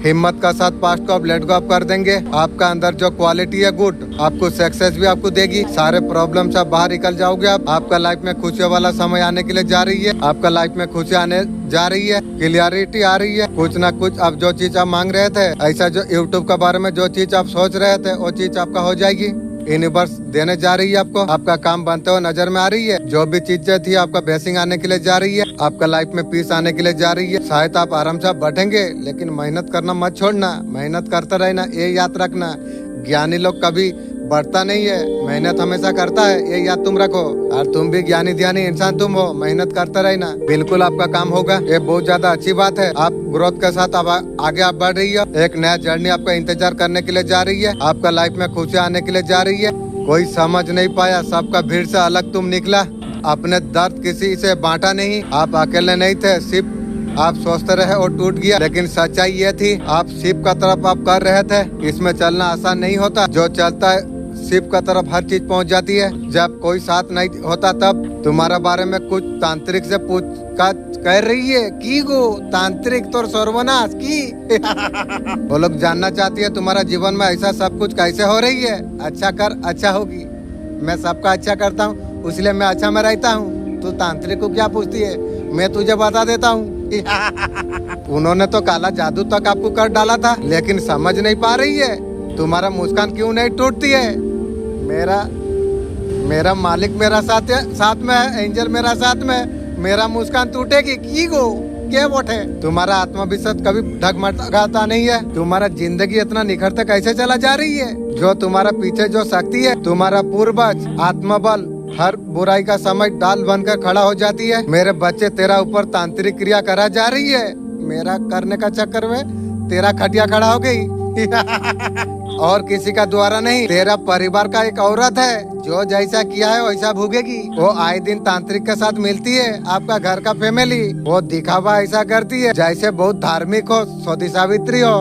हिम्मत का साथ पास्ट को आप लेट गो आप कर देंगे। आपका अंदर जो क्वालिटी है गुड, आपको सक्सेस भी आपको देगी। सारे प्रॉब्लम से आप बाहर निकल जाओगे। आप आपका लाइफ में खुशियों वाला समय आने के लिए जा रही है। आपका लाइफ में खुशी आने जा रही है, क्लियरिटी आ रही है। कुछ ना कुछ अब जो चीज आप मांग रहे थे, ऐसा जो यूट्यूब के बारे में जो चीज आप सोच रहे थे, वो चीज आपका हो जाएगी। यूनिवर्स देने जा रही है आपको। आपका काम बनते हुए नजर में आ रही है। जो भी चीजें थी आपका ब्लेसिंग आने के लिए जा रही है। आपका लाइफ में पीस आने के लिए जा रही है। शायद आप आराम से बढ़ेंगे, लेकिन मेहनत करना मत छोड़ना। मेहनत करते रहना, ये याद रखना। ज्ञानी लोग कभी बढ़ता नहीं है, मेहनत हमेशा करता है, ये याद तुम रखो। और तुम भी ज्ञानी ध्यानी इंसान तुम हो, मेहनत करते रहना, बिल्कुल आपका काम होगा। ये बहुत ज्यादा अच्छी बात है। आप ग्रोथ के साथ अब आगे आप बढ़ रही हो। एक नया जर्नी आपका इंतजार करने के लिए जा रही है। आपका लाइफ में खुशी आने के लिए जा रही है। कोई समझ नहीं पाया, सबका भीड़ से अलग तुम निकला। अपने दर्द किसी से बांटा नहीं। आप अकेले नहीं थे, सिर्फ आप सोचते रहे और टूट गया। लेकिन सच्चाई ये थी, आप शिप का तरफ आप कर रहे थे। इसमें चलना आसान नहीं होता। जो चलता है शिप का तरफ हर चीज पहुंच जाती है। जब कोई साथ नहीं होता तब तुम्हारे बारे में कुछ तांत्रिक से पूछ कह रही है की गो तांत्रिक तो सर्वनाश की वो लोग जानना चाहती है तुम्हारा जीवन में ऐसा सब कुछ कैसे हो रही है। अच्छा कर, अच्छा होगी। मैं सबका अच्छा करता हूँ, इसलिए मैं अच्छा में रहता हूँ। तू तांत्रिक को क्या पूछती है, मैं तुझे बता देता हूँ। उन्होंने तो काला जादू तक आपको कर डाला था, लेकिन समझ नहीं पा रही है तुम्हारा मुस्कान क्यों नहीं टूटती है। मेरा मालिक मेरा साथ में है, एंजल मेरा साथ में। मेरा मुस्कान टूटेगी की गो क्या वोट है। तुम्हारा आत्मविश्वास कभी ढकमकाता नहीं है। तुम्हारा जिंदगी इतना निखरते कैसे चला जा रही है। जो तुम्हारा पीछे जो शक्ति है, तुम्हारा पूर्वज आत्मबल हर बुराई का समय डाल बनकर खड़ा हो जाती है। मेरे बच्चे तेरा ऊपर तांत्रिक क्रिया करा जा रही है। मेरा करने का चक्कर में तेरा खटिया खड़ा हो गई और किसी का द्वारा नहीं, तेरा परिवार का एक औरत है जो जैसा किया है वैसा भोगेगी। वो आए दिन तांत्रिक के साथ मिलती है। आपका घर का फैमिली वो दिखावा ऐसा करती है जैसे बहुत धार्मिक हो, सती सावित्री हो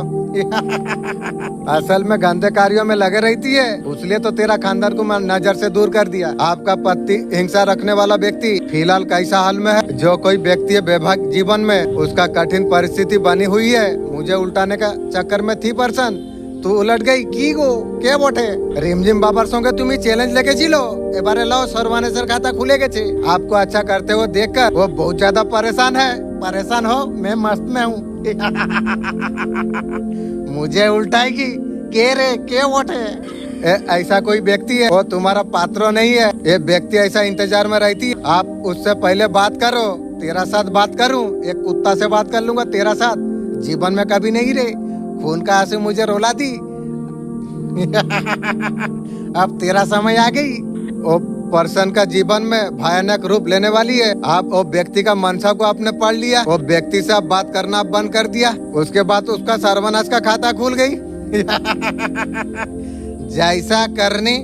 असल में गंदे कार्यों में लगे रहती है। इसलिए तो तेरा खानदान को मैं नजर से दूर कर दिया। आपका पति हिंसा रखने वाला व्यक्ति फिलहाल कैसा हाल में है। जो कोई व्यक्ति है वैवाहिक जीवन में, उसका कठिन परिस्थिति बनी हुई है। मुझे उल्टाने का चक्कर में थी पर्सन, तू उलट गई की गो क्या बोटे। रिमझिम बाबर संगे तुम्हें चैलेंज लेके चिलो। एबारे लो सर्वाने सर खाता खुलेगे छे। आपको अच्छा करते हुए देखकर वो बहुत ज्यादा परेशान है। परेशान हो, मैं मस्त में हूँ मुझे उल्टाएगी के रे के वोट है। ऐसा कोई व्यक्ति है, वो तुम्हारा पात्र नहीं है। ये व्यक्ति ऐसा इंतजार में रहती है। आप उससे पहले बात करो, तेरा साथ बात करूं। एक कुत्ता से बात कर लूंगा, तेरा साथ जीवन में कभी नहीं रे। खून का आंसू मुझे रोला दी अब तेरा समय आ गई। वो पर्सन का जीवन में भयानक रूप लेने वाली है। आप वो व्यक्ति का मनसा को आपने पढ़ लिया। वो व्यक्ति से आप बात करना बंद कर दिया। उसके बाद उसका सर्वनाश का खाता खुल गई जैसा करनी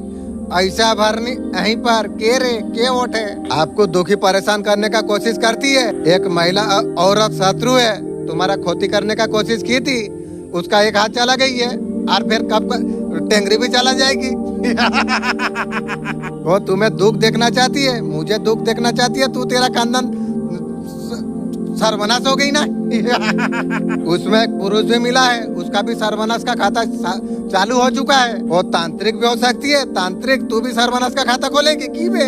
ऐसा भरनी, यहीं पर के रे के वोट है। आपको दुखी परेशान करने का कोशिश करती है। एक महिला औरत शत्रु है, तुम्हारा खोती करने का कोशिश की थी। उसका एक हाथ चला गई है और फिर कब टेंगरी भी चला जाएगी वो तुम्हें दुख देखना चाहती है, मुझे दुख देखना चाहती है। तू तेरा खानदान सर्वनाश हो गई ना उसमें एक पुरुष भी मिला है, उसका भी सर्वनाश का खाता चालू हो चुका है। वो तांत्रिक भी हो सकती है। तांत्रिक तू भी सर्वनाश का खाता खोलेगी की बे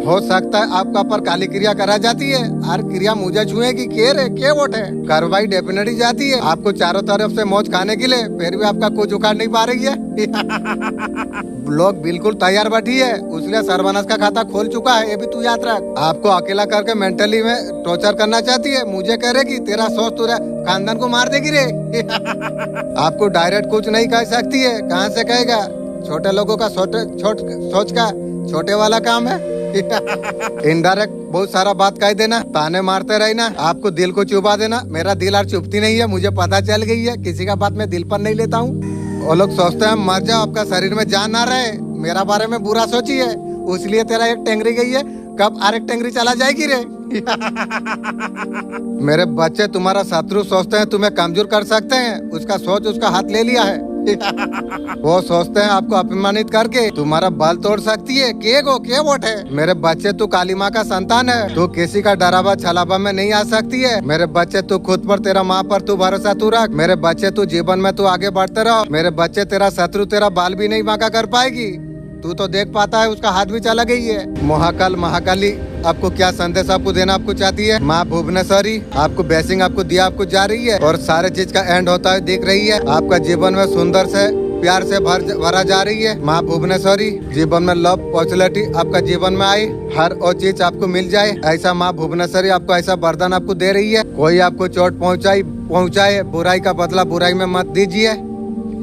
हो सकता है आपका पर काली क्रिया करा जाती है और क्रिया मुझे छुएगी के रे के वोट है। कार्रवाई डेफिनेटली जाती है आपको चारों तरफ से मौज खाने के लिए, फिर भी आपका कुछ उखाड़ नहीं पा रही है लोग बिल्कुल तैयार बैठी है, इसलिए सर्वनाश का खाता खोल चुका है। ये भी तू याद रख। आपको अकेला करके मेंटली में टॉर्चर करना चाहती है। मुझे कह रही तेरा सोच तेरा खानदान को मार देगी रे आपको डायरेक्ट कुछ नहीं कह सकती है, कहाँ से कहेगा। छोटे लोगों का सोच का छोटे वाला काम है इनडायरेक्ट बहुत सारा बात कह देना, ताने मारते रहना, आपको दिल को चुबा देना। मेरा दिल और चुभती नहीं है, मुझे पता चल गई है। किसी का बात मैं दिल पर नहीं लेता हूँ। वो लोग सोचते हैं मर जाओ, आपका शरीर में जान ना रहे। मेरा बारे में बुरा सोची है, इसलिए तेरा एक टेंगरी गई है, कब आरेक टेंगरी चला जाएगी रे मेरे बच्चे तुम्हारा शत्रु सोचते हैं तुम्हें कमजोर कर सकते हैं। उसका सोच उसका हाथ ले लिया है। वो सोचते हैं आपको अपमानित करके तुम्हारा बाल तोड़ सकती है। के वोट है मेरे बच्चे, तू काली माँ का संतान है, तू किसी का डरावा छलावा में नहीं आ सकती है। मेरे बच्चे तू खुद पर, तेरा माँ पर तू भरोसा तू रख। मेरे बच्चे तू जीवन में तू आगे बढ़ते रहो। मेरे बच्चे तेरा शत्रु तेरा बाल भी नहीं बांका कर पाएगी। तू तो देख पाता है उसका हाथ भी चला गई है। महाकाल महाकाली आपको क्या संदेश आपको देना आपको चाहती है? माँ भुवनेश्वरी आपको ब्लेसिंग आपको दिया आपको जा रही है और सारे चीज का एंड होता है दिख रही है। आपका जीवन में सुंदर से प्यार से भरा जा रही है। माँ भुवनेश्वरी जीवन में लव पॉपुलरिटी आपका जीवन में आई, हर वो चीज आपको मिल जाए, ऐसा माँ भुवनेश्वरी आपको ऐसा वरदान आपको दे रही है। कोई आपको चोट पहुँचाए बुराई का बदला बुराई में मत दीजिए।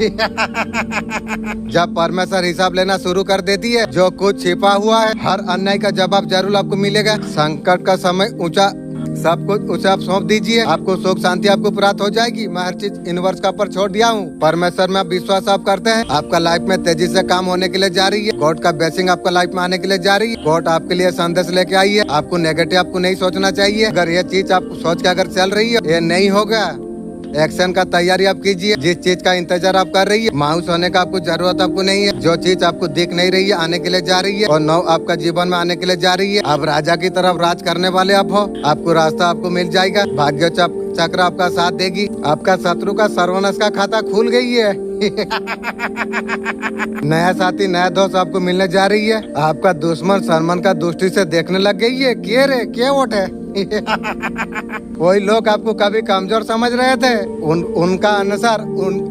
जब परमेश्वर हिसाब लेना शुरू कर देती है, जो कुछ छिपा हुआ है हर अन्याय का जवाब जरूर आपको मिलेगा। संकट का समय ऊंचा सब कुछ उसे आप सौंप दीजिए, आपको सुख शांति आपको प्राप्त हो जाएगी। मैं हर चीज यूनिवर्स का ऊपर छोड़ दिया हूँ। परमेश्वर में आप विश्वास आप करते हैं, आपका लाइफ में तेजी से काम होने के लिए जा रही है। गॉड का ब्लेसिंग आपका लाइफ में आने के लिए जा रही है। गॉड आपके लिए संदेश लेके आई है। आपको नेगेटिव आपको नहीं सोचना चाहिए। अगर ये चीज आप सोच के अगर चल रही है ये नहीं होगा, एक्शन का तैयारी आप कीजिए। जिस चीज का इंतजार आप कर रही है मायूस होने का आपको जरूरत आपको नहीं है। जो चीज आपको दिख नहीं रही है आने के लिए जा रही है और नौ आपका जीवन में आने के लिए जा रही है। आप राजा की तरफ राज करने वाले आप हो, आपको रास्ता आपको मिल जाएगा। भाग्य चक्र आपका साथ देगी। आपका शत्रु का सर्वनाश का खाता खुल गई है। नया साथी नया दोस्त आपको मिलने जा रही है। आपका दुश्मन सलमान का दृष्टि से देखने लग गई है। क्या वोट है? कोई लोग आपको कभी कमजोर समझ रहे थे, उनका अनुसार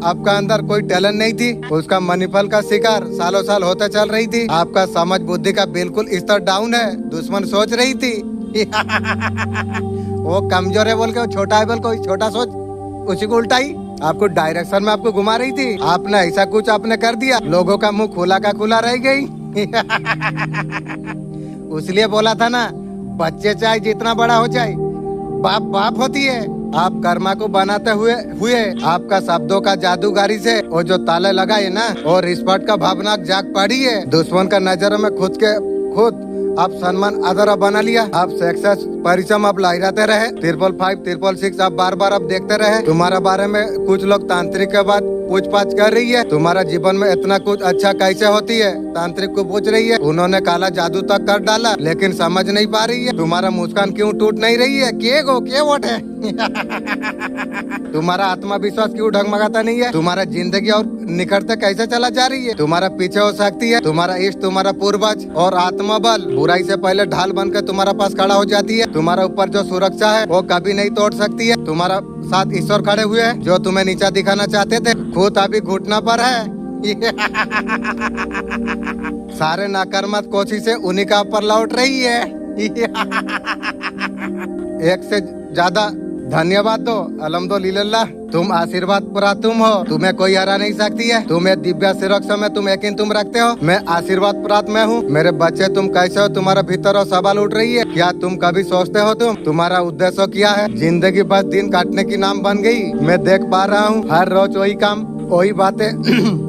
आपका अंदर कोई टैलेंट नहीं थी। उसका मनीफल का शिकार सालों साल होते चल रही थी। आपका समझ बुद्धि का बिल्कुल स्तर डाउन है। दुश्मन सोच रही थी वो कमजोर है बोल के, वो छोटा है बोल कोई छोटा सोच उसी को उल्टाई आपको डायरेक्शन में आपको घुमा रही थी। आपने ऐसा कुछ आपने कर दिया, लोगों का मुंह खुला का खुला रह गई। इसलिए बोला था ना, बच्चे चाहे जितना बड़ा हो जाए बाप बाप होती है। आप कर्मा को बनाते हुए आपका शब्दों का जादूगारी से वो जो ताले लगाए ना और रिस्पेक्ट का भावना जाग पड़ी है। दुश्मन का नजरों में खुद आप सम्मान आदर बना लिया। आप सक्सेस परिश्रम आप लहराते रहे। 555 666 आप बार आप देखते रहे। तुम्हारा बारे में कुछ लोग तांत्रिक के बाद पूछताछ कर रही है। तुम्हारा जीवन में इतना कुछ अच्छा कैसे होती है, तांत्रिक को पूछ रही है। उन्होंने काला जादू तक कर डाला लेकिन समझ नहीं पा रही है तुम्हारा मुस्कान क्यों टूट नहीं रही है। के वोट है? तुम्हारा आत्मविश्वास क्यों ढगमगाता नहीं है? तुम्हारा जिंदगी और निखरते कैसे चला जा रही है? तुम्हारा पीछे हो सकती है तुम्हारा इष्ट, तुम्हारा पूर्वज और आत्मबल बुराई से पहले ढाल बनकर तुम्हारा पास खड़ा हो जाती है। तुम्हारा ऊपर जो सुरक्षा है वो कभी नहीं तोड़ सकती है। तुम्हारा साथ ईश्वर खड़े हुए हैं जो तुम्हें नीचा दिखाना चाहते थे, खुद अभी घुटना पर है। सारे नाकारात्मक कोशिशें उन्हीं का ऊपर लौट रही है। एक से ज्यादा धन्यवाद दो। अल्हम्दुलिल्लाह, तुम आशीर्वाद प्राप्त तुम हो, तुम्हें कोई हरा नहीं सकती है। तुम एक दिव्य सुरक्षा में तुम यकीन तुम रखते हो। मैं आशीर्वाद प्राप्त मैं हूँ। मेरे बच्चे तुम कैसे हो? तुम्हारा भीतर और सवाल उठ रही है। क्या तुम कभी सोचते हो तुम्हारा उद्देश्य क्या है? जिंदगी बस दिन काटने की नाम बन गई। मैं देख पा रहा हूँ हर रोज वही काम वही बातें।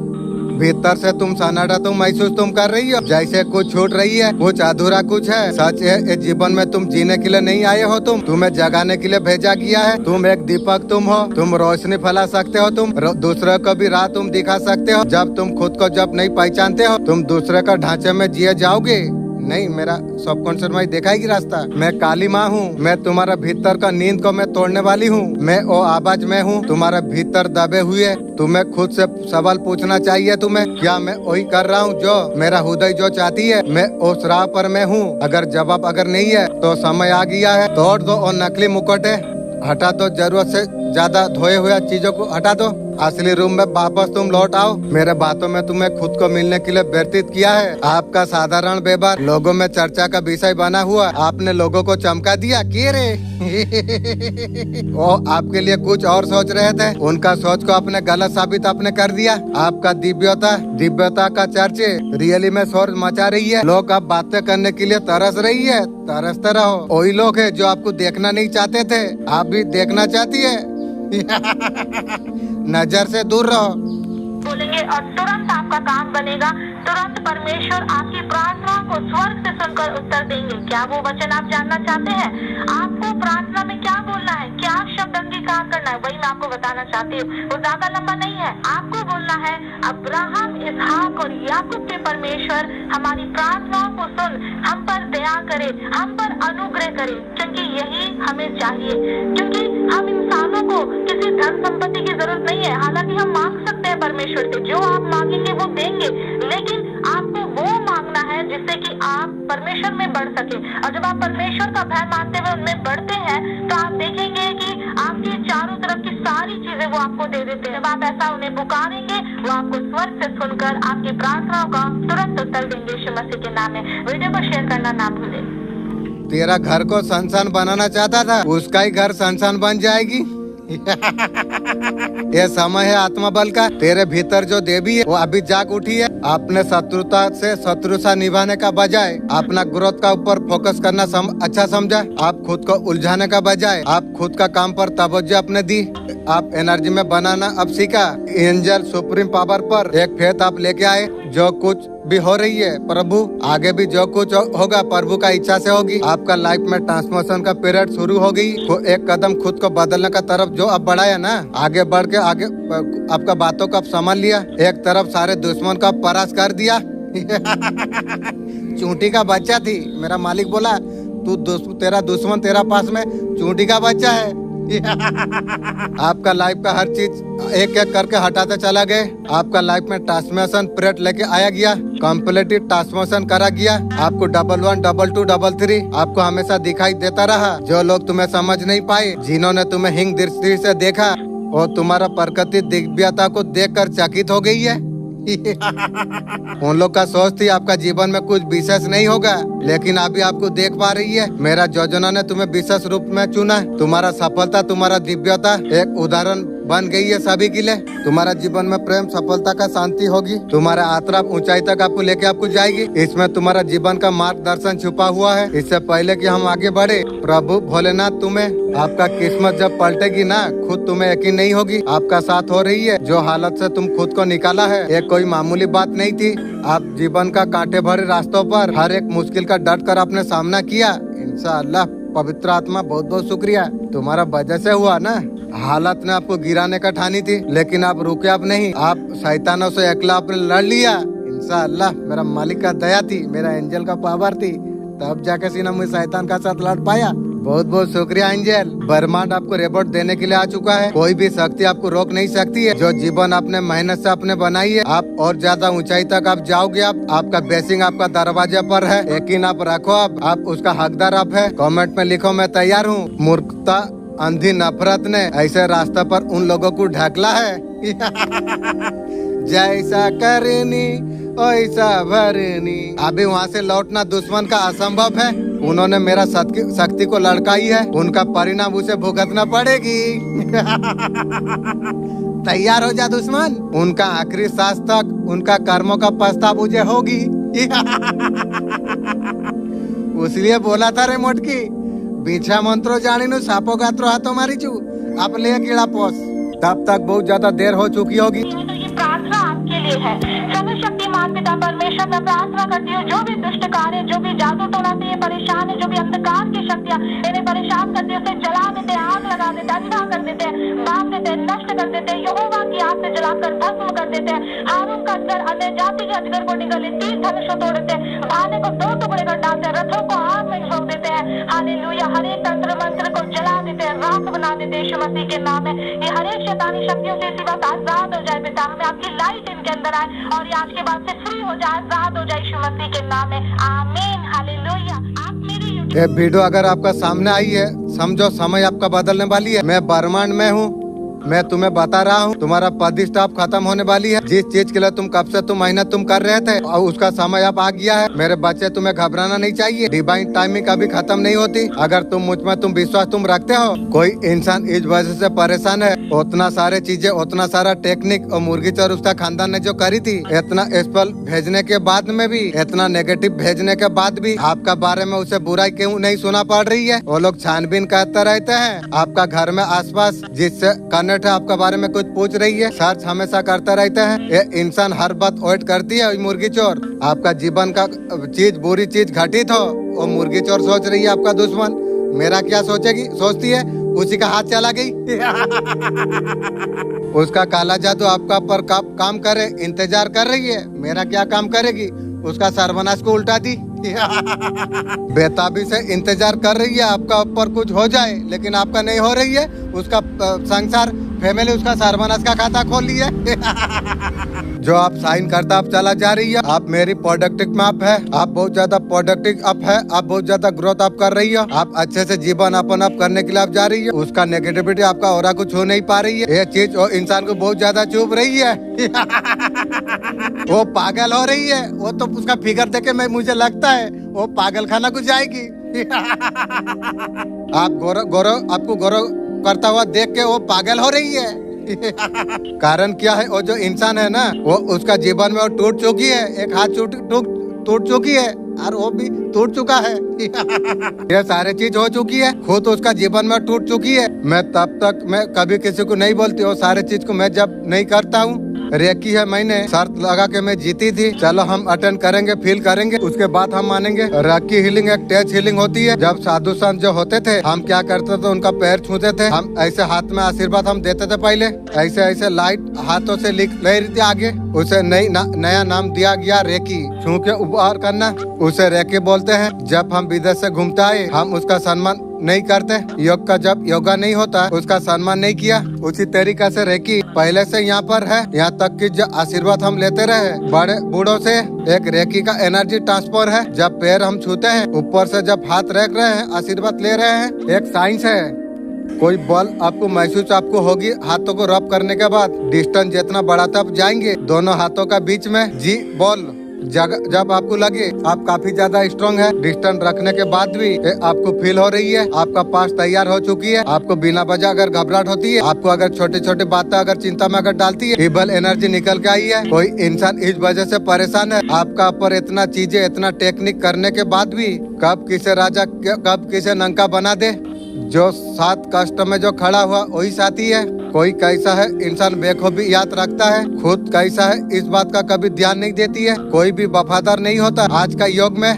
भीतर से तुम सन्नाटा तुम महसूस तुम कर रही हो, जैसे कुछ छूट रही है, कुछ अधूरा कुछ है। सच है इस जीवन में तुम जीने के लिए नहीं आए हो, तुम्हें जगाने के लिए भेजा गया है। तुम एक दीपक तुम हो, तुम रोशनी फैला सकते हो, तुम दूसरे को भी राह तुम दिखा सकते हो। जब तुम खुद को जब नहीं पहचानते हो तुम दूसरे का ढांचे में जिए जाओगे नहीं। मेरा सबकॉन्शियस माइंड दिखाएगी रास्ता। मैं काली माँ हूँ, मैं तुम्हारा भीतर का नींद को मैं तोड़ने वाली हूँ। मैं वो आवाज में हूँ तुम्हारा भीतर दबे हुए। तुम्हें खुद से सवाल पूछना चाहिए तुम्हें, क्या मैं वही कर रहा हूँ जो मेरा हृदय जो चाहती है? मैं उस राह पर मैं हूँ। अगर जवाब अगर नहीं है तो समय आ गया है। तोड़ दो और नकली मुकुटे हटा दो, जरूरत से ज्यादा धोए हुए चीजों को हटा दो। असली रूम में वापस तुम लौट आओ। मेरे बातों में तुम्हें खुद को मिलने के लिए व्यतीत किया है। आपका साधारण व्यवहार लोगों में चर्चा का विषय बना हुआ। आपने लोगों को चमका दिया कि रे वो आपके लिए कुछ और सोच रहे थे, उनका सोच को आपने गलत साबित आपने कर दिया। आपका दिव्यता का चर्चे रियली में शोर मचा रही है। लोग अब बातें करने के लिए तरस रही है। तरसते रहो। वही लोग है जो आपको देखना नहीं चाहते थे, आप भी देखना चाहती है। नजर से दूर रहो। बोलेंगे और तुरंत आपका काम बनेगा। तुरंत परमेश्वर आपकी प्रार्थना को स्वर्ग से सुनकर उत्तर देंगे। क्या वो वचन आप जानना चाहते हैं? आपको प्रार्थना में क्या बोलना है, क्या शब्द अंगीकार करना है, वही मैं आपको बताना चाहती हूँ। वो ज्यादा लंबा नहीं है। आपको बोलना है, अब्राहम, इसहाक और याकूब के परमेश्वर हमारी प्रार्थनाओं को सुन, हम पर दया करे, हम पर अनुग्रह करे, क्योंकि यही हमें चाहिए। क्योंकि हम इंसानों को किसी धन संपत्ति की जरूरत नहीं है। हालांकि हम मांग सकते हैं परमेश्वर से, जो आप मांगेंगे वो देंगे, लेकिन आपको वो मांगना है जिससे कि आप परमेश्वर में बढ़ सके। और जब आप परमेश्वर का भय मानते हुए उनमें बढ़ते हैं तो आप देखेंगे कि आपकी चारों तरफ की सारी चीजें वो आपको दे देते हैं। जब आप ऐसा उन्हें पुकारेंगे, वो आपको स्वर्ग से सुनकर आपकी प्रार्थनाओं का तुरंत उत्तर देंगे यीशु मसीह के नाम में। वीडियो को शेयर करना ना भूलें। तेरा घर को संसान बनाना चाहता था, उसका ही घर संसान बन जाएगी। ये समय है आत्मा बल का। तेरे भीतर जो देवी है वो अभी जाग उठी है। आपने शत्रुता से शत्रुता निभाने का बजाय अपना ग्रोथ का ऊपर फोकस करना अच्छा समझा। आप खुद को उलझाने का बजाय आप खुद का काम पर तवज्जो अपने दी। आप एनर्जी में बनाना अब सीखा। एंजल सुप्रीम पावर पर एक फेथ आप लेके आए। जो कुछ भी हो रही है प्रभु, आगे भी जो कुछ होगा प्रभु का इच्छा से होगी। आपका लाइफ में ट्रांसफॉर्मेशन का पीरियड शुरू हो गई। तो एक कदम खुद को बदलने का तरफ जो अब बढ़ाया ना, आगे बढ़ के आगे आपका बातों को अब संभाल लिया। एक तरफ सारे दुश्मन का परास्त कर दिया। चूंटी का बच्चा थी, मेरा मालिक बोला तेरा दुश्मन तेरा पास में चूंटी का बच्चा है। आपका लाइफ का हर चीज एक एक करके हटाते चला गए। आपका लाइफ में ट्रांसफॉर्मेशन पीरियड लेके आया गया, कंप्लीट ट्रांसफॉर्मेशन करा गया। आपको 11, 22, 33 आपको हमेशा दिखाई देता रहा। जो लोग तुम्हें समझ नहीं पाए, जिन्होंने तुम्हें हिंग दृष्टि से देखा, और तुम्हारा प्रकृति दिव्यता को देखकर चकित हो गई है। उन लोग का सोच थी आपका जीवन में कुछ विशेष नहीं होगा, लेकिन अभी आपको देख पा रही है। मेरा योजना ने तुम्हें विशेष रूप में चुना। तुम्हारा सफलता, तुम्हारा दिव्यता एक उदाहरण बन गई है सभी के लिए। तुम्हारा जीवन में प्रेम, सफलता का शांति होगी। तुम्हारा यात्रा ऊंचाई तक आपको लेके आपको जाएगी। इसमें तुम्हारा जीवन का मार्गदर्शन छुपा हुआ है। इससे पहले कि हम आगे बढ़े, प्रभु भोलेनाथ तुम्हें, आपका किस्मत जब पलटेगी ना, खुद तुम्हें यकीन नहीं होगी आपका साथ हो रही है। जो हालत से तुम खुद को निकाला है, ये कोई मामूली बात नहीं थी। आप जीवन का कांटे भरे रास्तों पर हर एक मुश्किल का डट कर आपने सामना किया। इंशाअल्लाह पवित्र आत्मा बहुत बहुत शुक्रिया। तुम्हारा वजह से हुआ ना। हालत ने आपको गिराने का ठानी थी, लेकिन आप रुके आप नहीं। आप शैतानों से अकेला आपने लड़ लिया। इंशाअल्लाह मेरा मालिक का दया थी, मेरा एंजल का पावर थी, तब जाके सीना मुझे शैतान का साथ लड़ पाया। बहुत बहुत शुक्रिया एंजल। ब्रह्मांड आपको रिपोर्ट देने के लिए आ चुका है। कोई भी शक्ति आपको रोक नहीं सकती है। जो जीवन आपने मेहनत से आपने बनाई है, आप और ज्यादा ऊंचाई तक आप जाओगे। आपका ब्लेसिंग आपका दरवाजे पर है। यकीन आप रखो, आप उसका हकदार आप है। कमेंट में लिखो मैं तैयार हूँ। मूर्खता, अंधी नफरत ने ऐसे रास्ते पर उन लोगों को ढकला है। जैसा करनी वैसा भरनी। अभी वहाँ से लौटना दुश्मन का असंभव है। उन्होंने मेरा शक्ति को लड़काई है, उनका परिणाम उसे भुगतना पड़ेगी। तैयार हो जा दुश्मन। उनका आखिरी सांस तक उनका कर्मों का पछतावा मुझे होगी। इसलिए बोला था रे मोटकी, बीछा मंत्रो जानी नु सापो गात्रो हाथों मारी चू आप ले कीड़ा पोस। तब तक बहुत ज्यादा देर हो चुकी होगी। तो ये प्रार्थना आपके लिए है। सर्वशक्तिमान पिता परमेश्वर, मैं प्रार्थना करती हूँ, जो भी दुष्ट कार्य, जो भी जादू टोना से ये परेशान है, जो भी अंधकार की शक्तियाँ इन्हें परेशान करती है, उसे जला देते, आग लगा देते, अंधा कर देते हैं, बांध देते, नष्ट कर देते, यहोवा की आग से जलाकर भस्म कर देते हैं। हारून का अजगर, अन्य जाति के अजगर को निगले, 30 धनुषों तोड़ देते हैं, भाले को 2 टुकड़े कर डालते हैं, रथों को आग में झोंक देते हैं। हालेलुया। हर एक तंत्र मंत्र को जला देते हैं, राख बना देते हैं यीशु मसीह के नाम में। ये हर एक शैतानी शक्तियों से इसी वक्त आजाद हो जाए पिता। हमें आपकी लाइट इनके अंदर आए और ये आज के बाद से फ्री हो जाए, आजाद हो जाए यीशु मसीह के नाम में। आमीन। हालेलुया। आप मेरी ये वीडियो अगर आपका सामने आई है, समझो समय आपका बदलने वाली है। मैं ब्रह्मांड में हूँ, मैं तुम्हें बता रहा हूँ, तुम्हारा प्रतिष्ठा खत्म होने वाली है। जिस चीज के लिए तुम कब से तुम मेहनत तुम कर रहे थे, और उसका समय अब आ गया है। मेरे बच्चे, तुम्हें घबराना नहीं चाहिए। डिवाइन टाइमिंग कभी खत्म नहीं होती। अगर तुम मुझ में तुम विश्वास तुम रखते हो, कोई इंसान इस वजह से परेशान है, उतना सारे चीजें, उतना सारा टेक्निक और मुर्गी चोर उसका खानदान ने जो करी थी, इतना स्पेल भेजने के बाद में भी, इतना नेगेटिव भेजने के बाद भी आपका बारे में उसे बुराई क्यों नहीं सुना पड़ रही है। वो लोग छानबीन करते रहते हैं आपका घर में आसपास, जिससे इंटरनेट है आपका बारे में कुछ पूछ रही है, सर्च हमेशा करता रहता है। ये इंसान हर बात अवॉइड करती है। मुर्गी चोर आपका जीवन का चीज बुरी चीज घटित हो, वो मुर्गी चोर सोच रही है आपका दुश्मन। मेरा क्या सोचेगी, सोचती है उसी का हाथ चला गई। उसका काला जादू आपका पर काम करे इंतजार कर रही है। मेरा क्या काम करेगी, उसका सर्वनाश को उल्टा दी। बेताबी से इंतजार कर रही है आपका ऊपर कुछ हो जाए, लेकिन आपका नहीं हो रही है। उसका संसार फैमिली उसका सर्वनाश का खाता खोल लिया। जो आप साइन करता आप चला जा रही है। आप मेरी प्रोडक्टिव में आप है, आप बहुत ज्यादा प्रोडक्टिव अप है, आप बहुत ज्यादा ग्रोथ आप कर रही हो। आप अच्छे से जीवन अपन अप करने के लिए आप जा रही है। उसका नेगेटिविटी आपका और कुछ हो नहीं पा रही है। ये चीज वो इंसान को बहुत ज्यादा चुभ रही है। वो पागल हो रही है। वो तो उसका फिगर देखे मैं मुझे लगता है वो पागल खाना को जाएगी। आप गौरव आपको गौरव करता हुआ देख के वो पागल हो रही है। कारण क्या है, वो जो इंसान है ना, वो उसका जीवन में वो टूट चुकी है। एक हाथ टूट चुकी है और वो भी टूट चुका है। ये सारे चीज हो चुकी है, खुद उसका जीवन में टूट चुकी है। मैं तब तक मैं कभी किसी को नहीं बोलती। वो सारे चीज को मैं जब नहीं करता हूँ, रेकी है मैंने शर्त लगा के मैं जीती थी। चलो हम अटेंड करेंगे, फील करेंगे, उसके बाद हम मानेंगे। रेकी हीलिंग एक टच हीलिंग होती है। जब साधु संत जो होते थे, हम क्या करते थे, उनका पैर छूते थे। हम ऐसे हाथ में आशीर्वाद हम देते थे। पहले ऐसे लाइट हाथों से लिख ले रही थी आगे। उसे नया नाम दिया गया रेकी, छू के उपहार करना। उसे रेकी बोलते हैं। जब हम विदेश से घूमते आए, हम उसका सम्मान नहीं करते। योग का जब योगा नहीं होता, उसका सम्मान नहीं किया। उसी तरीका से रेकी पहले से यहाँ पर है। यहाँ तक कि जो आशीर्वाद हम लेते रहे बड़े बूढ़ों से, एक रेकी का एनर्जी ट्रांसफर है। जब पैर हम छूते हैं, ऊपर से जब हाथ रख रहे हैं, आशीर्वाद ले रहे हैं, एक साइंस है। कोई बल आपको महसूस आपको होगी हाथों को रब करने के बाद। डिस्टेंस जितना बढ़ाता आप जाएंगे, दोनों हाथों का बीच में जी बॉल जब आपको लगे आप काफी ज्यादा स्ट्रॉन्ग है, डिस्टेंस रखने के बाद भी आपको फील हो रही है। आपका पास तैयार हो चुकी है। आपको बिना वजह अगर घबराहट होती है, आपको अगर छोटी छोटी बातें अगर चिंता में अगर डालती है, इबल एनर्जी निकल के आई है। कोई इंसान इस वजह से परेशान है आपका ऊपर इतना चीजें इतना टेक्निक करने के बाद भी कब किसे राजा कब किसे नंका बना दे। जो साथ कष्ट में जो खड़ा हुआ वही साथी है। कोई कैसा है इंसान बेखूबी याद रखता है, खुद कैसा है इस बात का कभी ध्यान नहीं देती है। कोई भी वफादार नहीं होता। आज का युग में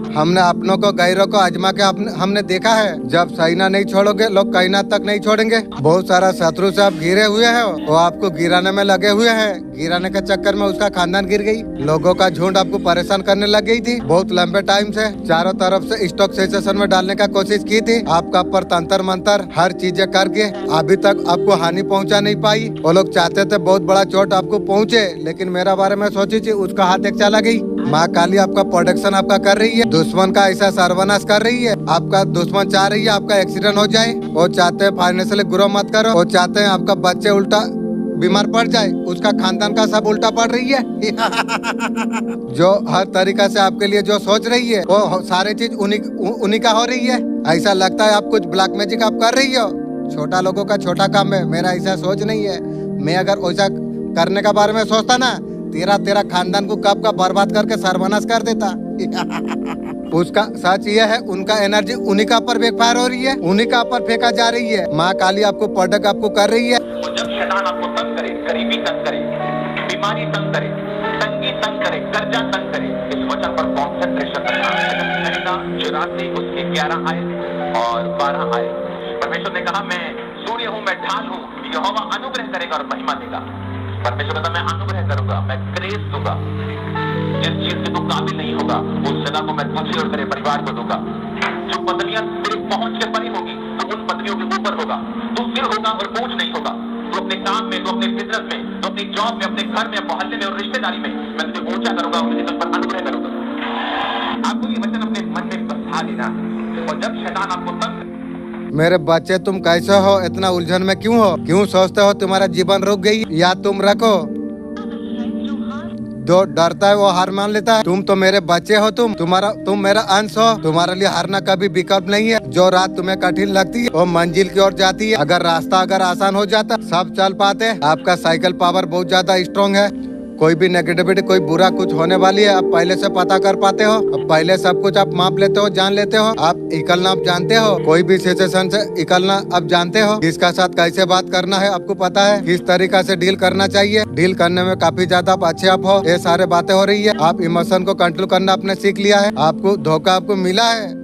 हमने अपनों को गैरों को आजमा के हमने देखा है। जब सहीना नहीं छोड़ोगे, लोग कायनात तक नहीं छोड़ेंगे। बहुत सारा शत्रु से आप घिरे हुए हैं, वो आपको गिराने में लगे हुए हैं। गिराने के चक्कर में उसका खानदान गिर गई। लोगों का झुंड आपको परेशान करने लग गई थी। बहुत लंबे टाइम से चारों तरफ से स्टॉक सेशन में डालने का कोशिश की थी। आपका ऊपर तंत्र मंत्र हर चीजें करके अभी तक आपको हानि पहुंचा नहीं पाई। वो लोग चाहते थे बहुत बड़ा चोट आपको पहुंचे, लेकिन मेरा बारे में सोची थी, उसका हाथ एक चला गई। माँ काली आपका प्रोटेक्शन आपका कर रही है। दुश्मन का ऐसा सर्वनाश कर रही है। आपका दुश्मन चाह रही है आपका एक्सीडेंट हो जाए। वो चाहते हैं फाइनेंशियली ग्रो मत करो। वो चाहते हैं आपका बच्चे उल्टा बीमार पड़ जाए। उसका खानदान का सब उल्टा पड़ रही है। जो हर तरीका से आपके लिए जो सोच रही है, वो सारी चीज उन्हीं का हो रही है। ऐसा लगता है आप कुछ ब्लैक मैजिक आप कर रही हो। छोटा लोगों का छोटा काम है। मेरा ऐसा सोच नहीं है। मैं अगर वैसा करने का बारे में सोचता ना, तेरा खानदान को कब का बर्बाद करके सर्वनाश कर देता। उसका सच ये है, उनका एनर्जी उन्हीं का ऊपर बैकफायर हो रही है, उन्हीं का ऊपर फेंका जा रही है। माँ काली आपको प्रोडक्ट आपको कर रही है। तो जब शैतान आपको तंग करे, गरीबी तंग करे, बीमारी तंग करे, तंगी तंग करे, कर्जा तंग करे, इस वचन पर कॉन्सेंट्रेशन रखना। 84 उसके 11 आए और 12 आए। परमेश्वर ने कहा, मैं सूर्य हूँ, मैं ढाल हूँ, यहोवा अनुग्रह करेगा और महिमा देगा। परमेश्वर कहता, मैं अनुग्रह करूंगा, मैं ग्रेस दूंगा। जिस चीज के तू काबिल नहीं होगा, उस जगह को मैं तुझे और तेरे परिवार को दूंगा। जो पदवियां तेरे पहुंच के परे होगी, तो उन पदवियों के ऊपर होगा। तू सिर होगा और बोझ नहीं होगा। तू अपने काम में, तू अपने बिजनेस में, तू अपनी जॉब में, अपने घर में, मोहल्ले में और रिश्तेदारी में मैं तुझे ऊंचा करूंगा और तुझे पर अनुग्रह करूंगा। आपको ये वचन अपने मन में बसा लेना। और जब शैतान आपको तंग, मेरे बच्चे तुम कैसे हो, इतना उलझन में क्यों हो, क्यों सोचते हो तुम्हारा जीवन रुक गई, या तुम रखो। जो डरता है वो हार मान लेता है। तुम तो मेरे बच्चे हो, तुम मेरा अंश हो। तुम्हारे लिए हारना कभी विकल्प नहीं है। जो रात तुम्हें कठिन लगती है वो मंजिल की ओर जाती है। अगर रास्ता अगर आसान हो जाता, सब चल पाते। आपका साइकिल पावर बहुत ज्यादा स्ट्रॉन्ग है। कोई भी नेगेटिविटी, कोई बुरा कुछ होने वाली है, आप पहले से पता कर पाते हो। अब पहले सब कुछ आप माप लेते हो, जान लेते हो। आप निकलना आप जानते हो, कोई भी सिचुएशन से निकलना आप जानते हो। किसका साथ कैसे बात करना है आपको पता है, किस तरीका से डील करना चाहिए। डील करने में काफी ज्यादा आप अच्छे आप हो। ये सारे बातें हो रही है। आप इमोशन को कंट्रोल करना आपने सीख लिया है। आपको धोखा आपको मिला है।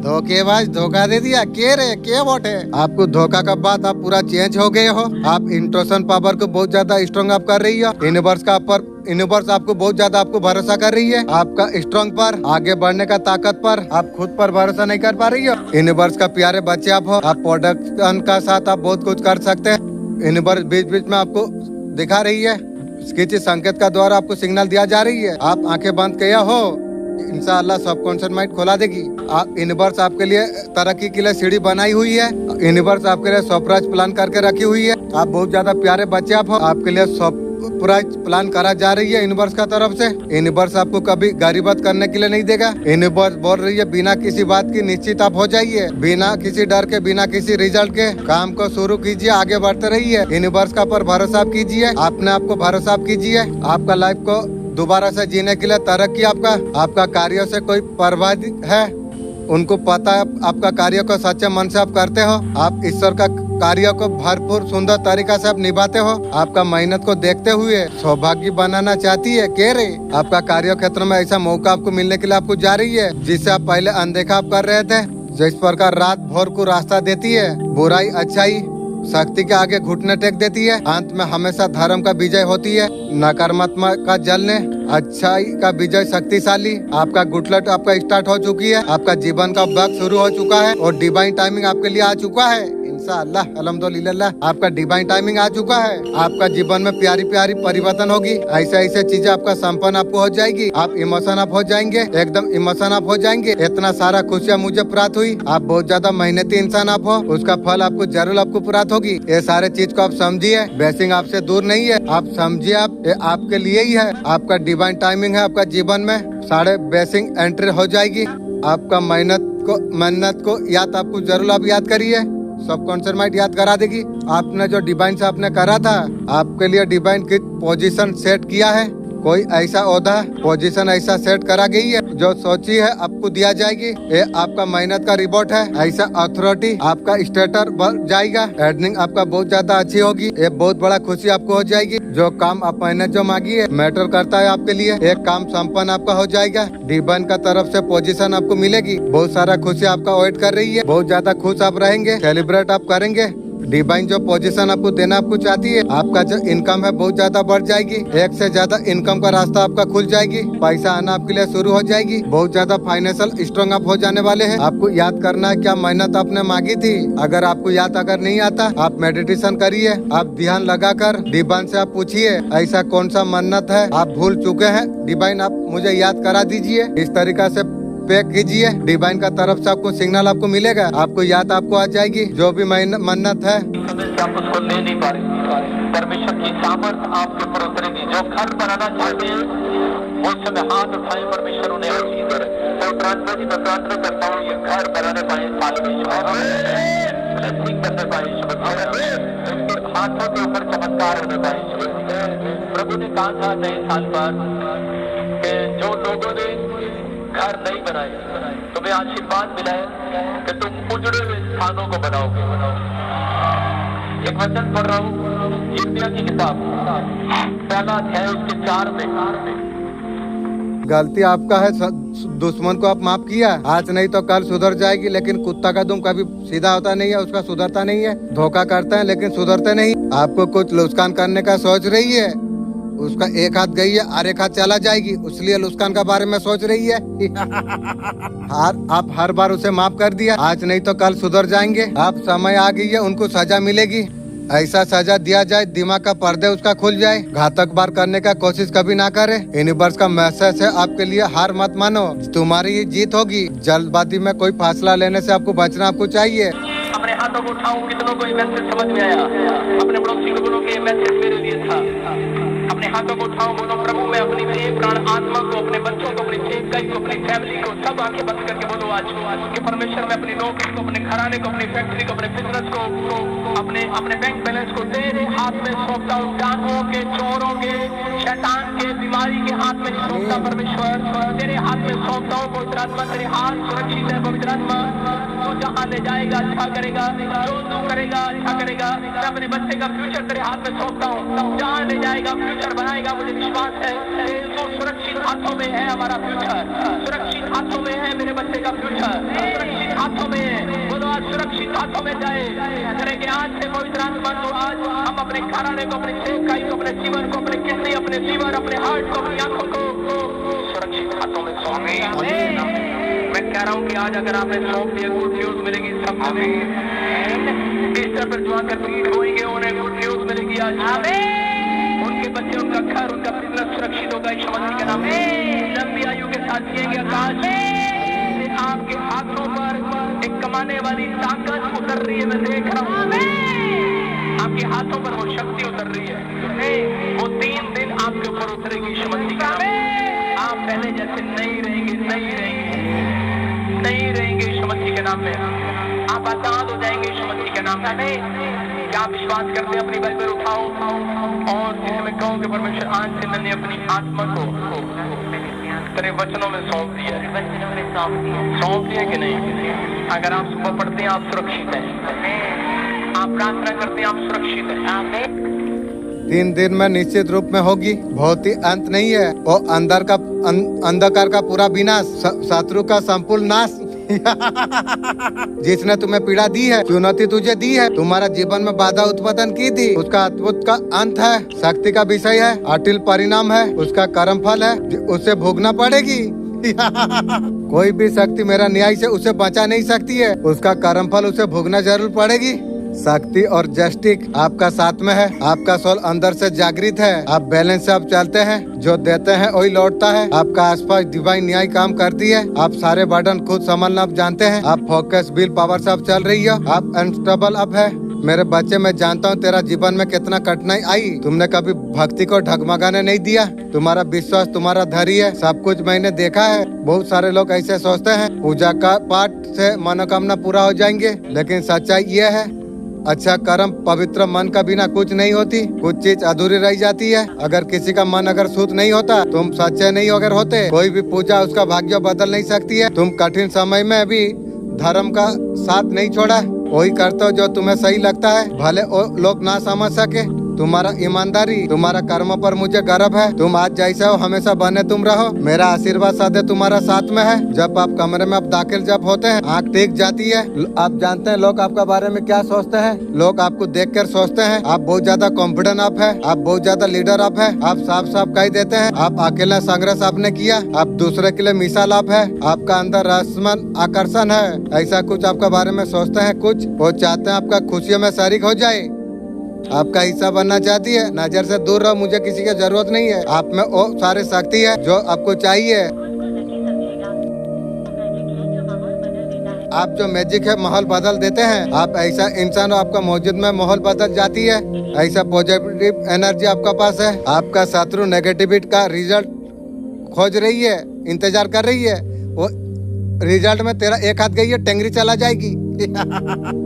धोखेबाज धोखा दे दिया, के वोट है। आपको धोखा का बाद आप पूरा चेंज हो गए हो। आप इंट्रोशन पावर को बहुत ज्यादा स्ट्रॉन्ग आप कर रही हो। यूनिवर्स आपको बहुत ज्यादा आपको भरोसा कर रही है। आपका स्ट्रॉन्ग पर, आगे बढ़ने का ताकत पर आप खुद पर भरोसा नहीं कर पा रही हो। यूनिवर्स का प्यारे बच्चे आप हो। आप प्रोडक्शन का साथ आप बहुत कुछ कर सकते हैं। यूनिवर्स बीच बीच में आपको दिखा रही है, किसी संकेत का द्वारा आपको सिग्नल दिया जा रही है। आप आंखें बंद किया हो, इंशाअल्लाह सबकॉन्शियस माइंड खोला देगी। आप यूनिवर्स आपके लिए तरक्की के लिए सीढ़ी बनाई हुई है। यूनिवर्स आपके लिए सरप्राइज प्लान करके रखी हुई है। आप बहुत ज्यादा प्यारे बच्चे आप हो। आपके लिए सरप्राइज प्लान करा जा रही है यूनिवर्स का तरफ से। यूनिवर्स आपको कभी गरीबत करने के लिए नहीं देगा। यूनिवर्स बोल रही है बिना किसी बात की निश्चित आप हो जाइए, बिना किसी डर के, बिना किसी रिजल्ट के काम को शुरू कीजिए, आगे बढ़ते रहिए। यूनिवर्स का पर भरोसा आप कीजिए, अपने आप को भरोसा आप कीजिए। आपका लाइफ को दोबारा से जीने के लिए तरक्की आपका कार्यों से कोई परवाह है, उनको पता है आपका कार्य को सच्चे मन से आप करते हो। आप ईश्वर का कार्य को भरपूर सुंदर तरीका से आप निभाते हो। आपका मेहनत को देखते हुए सौभाग्य बनाना चाहती है के रे। आपका कार्य क्षेत्र में ऐसा मौका आपको मिलने के लिए आपको जा रही है, जिससे आप पहले अनदेखा आप कर रहे थे। जिस प्रकार रात भोर को रास्ता देती है, बुराई अच्छाई शक्ति के आगे घुटने टेक देती है। अंत में हमेशा धर्म का विजय होती है। नकारात्मक का जलने, अच्छाई का विजय शक्तिशाली। आपका गुटलट आपका स्टार्ट हो चुकी है। आपका जीवन का वक्त शुरू हो चुका है और डिवाइन टाइमिंग आपके लिए आ चुका है। इंशाअल्लाह अल्हम्दुलिल्लाह आपका डिवाइन टाइमिंग आ चुका है। आपका जीवन में प्यारी प्यारी परिवर्तन होगी। ऐसे ऐसे चीजें आपका संपन्न आपको हो जाएगी। आप इमोशन आप हो जाएंगे, एकदम इमोशन आप हो जाएंगे। इतना सारा खुशियाँ मुझे प्राप्त हुई। आप बहुत ज्यादा मेहनती इंसान आप हो, उसका फल आपको जरूर आपको प्राप्त होगी। ये सारे चीज को आप समझिए। ब्लेसिंग आपसे दूर नहीं है, आप समझिए। आप ये आपके लिए ही है। आपका डिवाइन टाइमिंग है। आपका जीवन में सारे ब्लेसिंग एंट्री हो जाएगी। आपका मेहनत को याद आपको जरूर आप याद करिए। सबकॉन्शियस माइंड याद करा देगी। आपने जो डिवाइन से आपने करा था, आपके लिए डिवाइन की पोजीशन सेट किया है। कोई ऐसा ओहदा पोजीशन ऐसा सेट करा गई है, जो सोची है आपको दिया जाएगी। ये आपका मेहनत का रिपोर्ट है। ऐसा अथॉरिटी आपका स्टेटस बढ़ जाएगा। अर्निंग आपका बहुत ज्यादा अच्छी होगी। ये बहुत बड़ा खुशी आपको हो जाएगी। जो काम आप मेहनत जो मांगी है मैटर करता है आपके लिए। एक काम संपन्न आपका हो जाएगा। डिवाइन का तरफ से पोजीशन आपको मिलेगी। बहुत सारा खुशी आपका वेट कर रही है। बहुत ज्यादा खुश आप रहेंगे, सेलिब्रेट आप करेंगे। डिवाइन जो पोजीशन आपको देना आपको चाहती है, आपका जो इनकम है बहुत ज्यादा बढ़ जाएगी। एक से ज्यादा इनकम का रास्ता आपका खुल जाएगी। पैसा आना आपके लिए शुरू हो जाएगी। बहुत ज्यादा फाइनेंशियल स्ट्रॉन्ग आप हो जाने वाले हैं। आपको याद करना है क्या मेहनत आपने मांगी थी। अगर आपको याद अगर नहीं आता, आप मेडिटेशन करिए। आप ध्यान लगाकर डिवाइन से आप पूछिए ऐसा कौन सा मन्नत है आप भूल चुके हैं, डिवाइन आप मुझे याद करा दीजिए। इस तरीका से पैक कीजिए। डिवाइन का तरफ से आपको सिग्नल आपको मिलेगा। आपको याद आपको आ जाएगी जो भी मन्नत है। आप उसको ले नहीं पा रहे। परमेश्वर की सामर्थ आपके ऊपर उतरेगी। जो घर बनाना चाहते हैं वो समय हाथ उठाए, परमेश्वर उन्हें आशीष दे। तो प्रार्थना जी मैं प्रार्थना करता हूँ ये घर बनाने पाए, साल में ब्लेसिंग करने पाए, हाथों के ऊपर चमत्कार होने पाए। प्रभु ने कहा था नए साल पर कि जो लोगों ने घर नहीं बनाए, तुम्हें आशीर्वाद मिला है कि तुम उजड़े हुए स्थानों को बनाओगे। एक वचन पढ़ रहा हूँ यिर्मयाह की किताब, पहला अध्याय उसके 4 में। गलती आपका है, दुश्मन को आप माफ किया, आज नहीं तो कल सुधर जाएगी। लेकिन कुत्ता का दुम कभी सीधा होता नहीं है, उसका सुधरता नहीं है। धोखा करते हैं लेकिन सुधरते नहीं। आपको कुछ नुकसान करने का सोच रही है, उसका एक हाथ गई है और एक हाथ चला जाएगी, इसलिए लुस्कान का बारे में सोच रही है। आप हर बार उसे माफ कर दिया, आज नहीं तो कल सुधर जाएंगे। आप समय आ गई है, उनको सजा मिलेगी। ऐसा सजा दिया जाए दिमाग का पर्दे उसका खुल जाए। घातक बार करने का कोशिश कभी ना करे। यूनिवर्स का मैसेज है आपके लिए, हार मत मानो, तुम्हारी ही जीत होगी। जल्दबाजी में कोई फैसला लेने से आपको बचना आपको चाहिए। अपने हाथों को उठाऊं, कितनों को ये मैसेज समझ में आया। अपने पड़ोसी को बोलो कि ये मैसेज मेरे लिए था। अपने हाथ हाथों को उठाओ, बोलो प्रभु मैं अपनी एक प्राण आत्मा को, अपने बच्चों को, अपनी सेवकाई को, अपनी फैमिली को, सब आंखें बंद करके बोलो आज कि परमेश्वर मैं अपनी नौकरी को, अपने घराने को, अपनी फैक्ट्री को, अपने बिजनेस को, अपने बैंक बैलेंस को तेरे हाथ में सौंपता हूँ। डाकुओं के, चोरों के, शैतान के, बीमारी के हाथ में सौंपता परमेश्वर, तेरे हाथ में सौंपता हूँ। पवित्र आत्मा तेरे हाथ सुरक्षित है। पवित्र आत्मा तू जहाँ ले जाएगा अच्छा करेगा, जो तू करेगा अच्छा करेगा। मैं अपने बच्चे का फ्यूचर तेरे हाथ में सौंपता हूँ, जहाँ ले जाएगा फ्यूचर बनाएगा, मुझे विश्वास है। तो सुरक्षित हाथों में है हमारा फ्यूचर, सुरक्षित हाथों में है मेरे बच्चे का फ्यूचर, सुरक्षित हाथों में है। बोलो आज सुरक्षित हाथों में जाए करेंगे आज से। पवित्र आत्मा तो आज हम अपने घराने को, अपने सेवकाई को, अपने जीवन को, अपने किडनी, अपने लीवर, अपने हार्ट को, अपनी आंखों को सुरक्षित हाथों में सौंपेंगे। मैं कह रहा हूँ कि आज अगर आपने सौंप दिया, गुड न्यूज मिलेगी सब हमें। इस तरह पर जो आकर पीठ होएंगे उन्हें गुड न्यूज मिलेगी आज। उनके बच्चे, उनका घर, उनका बिजनेस सुरक्षित होगा यीशु मसीह के नाम में। लंबी आयु के साथ जिएंगे। आकाश से आपके हाथों पर एक कमाने वाली ताकत उतर रही है, मैं देख रहा हूँ। आपके हाथों पर वो शक्ति उतर रही है, वो 3 दिन आपके ऊपर उतरेगी यीशु मसीह के नाम में। आप पहले जैसे नहीं रहेंगे, नहीं रहेंगे, नहीं रहेंगे यीशु मसीह के नाम में। आप आजाद हो जाएंगे यीशु मसीह के नाम में। क्या आप विश्वास करते हैं? अपनी बाइबल उठाओ और जिसे मैं कहूँ कि परमेश्वर आज से मैंने अपनी आत्मा को तेरे वचनों में सौंप दिया है। सौंप दिया कि नहीं? अगर आप सुबह पढ़ते हैं आप सुरक्षित हैं, आप प्रार्थना करते हैं आप सुरक्षित हैं। 3 दिन में निश्चित रूप में होगी, बहुत ही अंत नहीं है। वो अंधकार का पूरा विनाश, शत्रु का संपूर्ण नाश। जिसने तुम्हें पीड़ा दी है, चुनौती तुझे दी है, तुम्हारा जीवन में बाधा उत्पादन की थी, उसका अद्भुत का अंत है, शक्ति का विषय है, अटिल परिणाम है, उसका कर्म फल है, उसे भोगना पड़ेगी। कोई भी शक्ति मेरा न्याय से उसे बचा नहीं सकती है, उसका कर्म फल उसे भोगना जरूर पड़ेगी। शक्ति और जस्टिस आपका साथ में है, आपका सोल अंदर से जागृत है, आप बैलेंस से आप चलते हैं, जो देते हैं वही लौटता है। आपका आसपास डिवाइन न्याय काम करती है, आप सारे बर्डन खुद संभालना आप जानते हैं, आप फोकस बिल पावर से आप चल रही हो, आप अनस्टेबल अब है। मेरे बच्चे, मैं जानता हूँ तेरा जीवन में कितना कठिनाई आई, तुमने कभी भक्ति को ढगमगाने नहीं दिया, तुम्हारा विश्वास तुम्हारा धैर्य है, सब कुछ मैंने देखा है। बहुत सारे लोग ऐसे सोचते हैं पूजा का पाठ से मनोकामना पूरा हो जाएंगे, लेकिन सच्चाई ये है अच्छा कर्म पवित्र मन का बिना कुछ नहीं होती, कुछ चीज अधूरी रह जाती है। अगर किसी का मन अगर शुद्ध नहीं होता, तुम सच्चे नहीं अगर होते, कोई भी पूजा उसका भाग्य बदल नहीं सकती है। तुम कठिन समय में भी धर्म का साथ नहीं छोड़ा, वही करते हो जो तुम्हें सही लगता है, भले लोग ना समझ सके। तुम्हारा ईमानदारी, तुम्हारा कर्म पर मुझे गर्व है। तुम आज जैसे हो हमेशा बने तुम रहो, मेरा आशीर्वाद सदैव तुम्हारा साथ में है। जब आप कमरे में आप दाखिल जब होते हैं, आँख टेक जाती है। आप जानते हैं लोग आपके बारे में क्या सोचते हैं? लोग आपको देख कर सोचते हैं आप बहुत ज्यादा कॉन्फिडेंट आप है, आप बहुत ज्यादा लीडर आप है। आप साफ साफ कह देते हैं आप अकेला संघर्ष आपने किया, आप दूसरे के लिए मिसाल आप है, आपका अंदर रसमन आकर्षण है, ऐसा कुछ आपके बारे में सोचते हैं। कुछ वो चाहते हैं आपका खुशियों में शरीक हो जाए, आपका हिस्सा बनना चाहती है। नजर से दूर रहो, मुझे किसी की जरूरत नहीं है। आप में वो सारे शक्ति है जो आपको चाहिए। आप जो मैजिक है माहौल बदल देते हैं। आप ऐसा इंसान हो, आपका मौजूद में माहौल बदल जाती है। ऐसा पॉजिटिव एनर्जी आपका पास है। आपका शत्रु नेगेटिविटी का रिजल्ट खोज रही है, इंतजार कर रही है। वो रिजल्ट में तेरा एक हाथ गई है, टेंगरी चला जाएगी।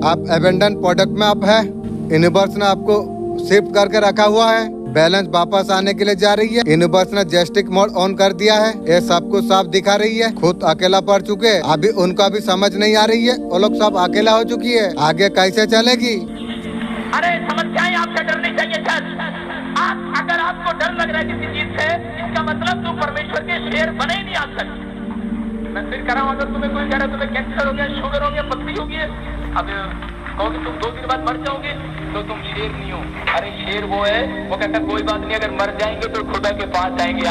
आप एबेंडन प्रोडक्ट में आप है, यूनिवर्स ने आपको शिफ्ट करके रखा हुआ है, बैलेंस वापस आने के लिए जा रही है। यूनिवर्स ने जेस्टिक मोड ऑन कर दिया है, ये सब कुछ साफ दिखा रही है। खुद अकेला पड़ चुके, अभी उनका भी समझ नहीं आ रही है, वो लोग सब अकेला हो चुकी है, आगे कैसे चलेगी? अरे समस्याएं आपसे डरनी चाहिए सर। आप अगर आपको डर लग रहा है किसी चीज से, इसका मतलब तुम परमेश्वर के शेर बने ही नहीं आज तक। मैं फिर कह रहा हूँ, अगर तुम्हें कोई कह रहा है तुम्हें कैंसर हो गया, शुगर हो गया, पथरी हो गई, अब कहोगे तुम 2 दिन बाद मर जाओगे, तो तुम शेर नहीं हो। अरे शेर वो है, वो कहता कोई बात नहीं, अगर मर जाएंगे तो खुदा के पास जाएंगे।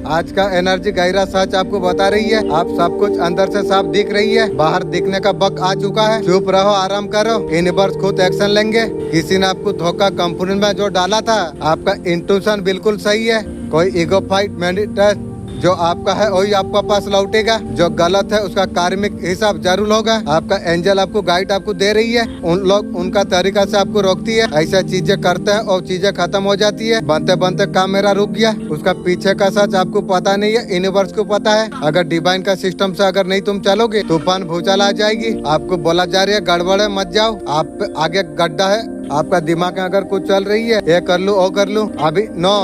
आज का एनर्जी गहरा सच आपको बता रही है। आप सब कुछ अंदर से साफ दिख रही है, बाहर दिखने का वक्त आ चुका है। चुप रहो, आराम करो, यूनिवर्स खुद एक्शन लेंगे। किसी ने आपको धोखा कंपनी में जो डाला था, आपका इंट्यूशन बिल्कुल सही है। कोई ईगो फाइट मेडिटेशन जो आपका है वही आपका पास लौटेगा, जो गलत है उसका कार्मिक हिसाब जरूर होगा। आपका एंजल आपको गाइड आपको दे रही है, उन लोग उनका तरीका से आपको रोकती है, ऐसा चीजें करते हैं और चीजें खत्म हो जाती है। बनते बनते काम मेरा रुक गया, उसका पीछे का सच आपको पता नहीं है, यूनिवर्स को पता है। अगर डिवाइन का सिस्टम से अगर नहीं तुम चलोगे तूफान भूचाल आ जाएगी। आपको बोला जा रही है गड़बड़ है मत जाओ, आप पे आगे गड्ढा है। आपका दिमाग में अगर कुछ चल रही है ये कर लूं वो कर लूं, अभी नो,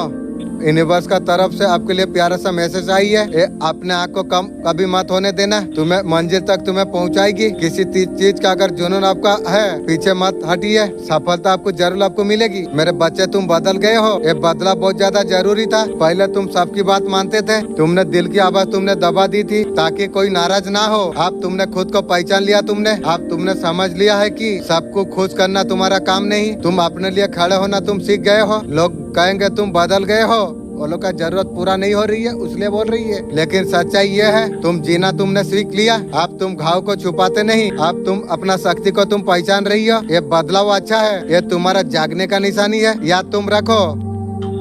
यूनिवर्स का तरफ से आपके लिए प्यारा सा मैसेज आई है। ये अपने आप को कम कभी मत होने देना, तुम्हें मंजिल तक तुम्हें पहुंचाएगी। किसी चीज का अगर जुनून आपका है पीछे मत हटिए, सफलता आपको जरूर आपको मिलेगी। मेरे बच्चे तुम बदल गए हो, ये बदला बहुत ज्यादा जरूरी था। पहले तुम सबकी बात मानते थे, तुमने दिल की आवाज तुमने दबा दी थी ताकि कोई नाराज ना हो। अब तुमने खुद को पहचान लिया, अब तुमने समझ लिया है कि सबको खुश करना तुम्हारा काम नहीं, तुम अपने लिए खड़े होना तुम सीख गए हो। लोग कहेंगे तुम बदल गए हो, वो लोग का जरूरत पूरा नहीं हो रही है इसलिए बोल रही है, लेकिन सच्चाई ये है तुम जीना तुमने सीख लिया। अब तुम घाव को छुपाते नहीं, अब तुम अपना शक्ति को तुम पहचान रही हो। ये बदलाव अच्छा है, ये तुम्हारा जागने का निशानी है। याद तुम रखो,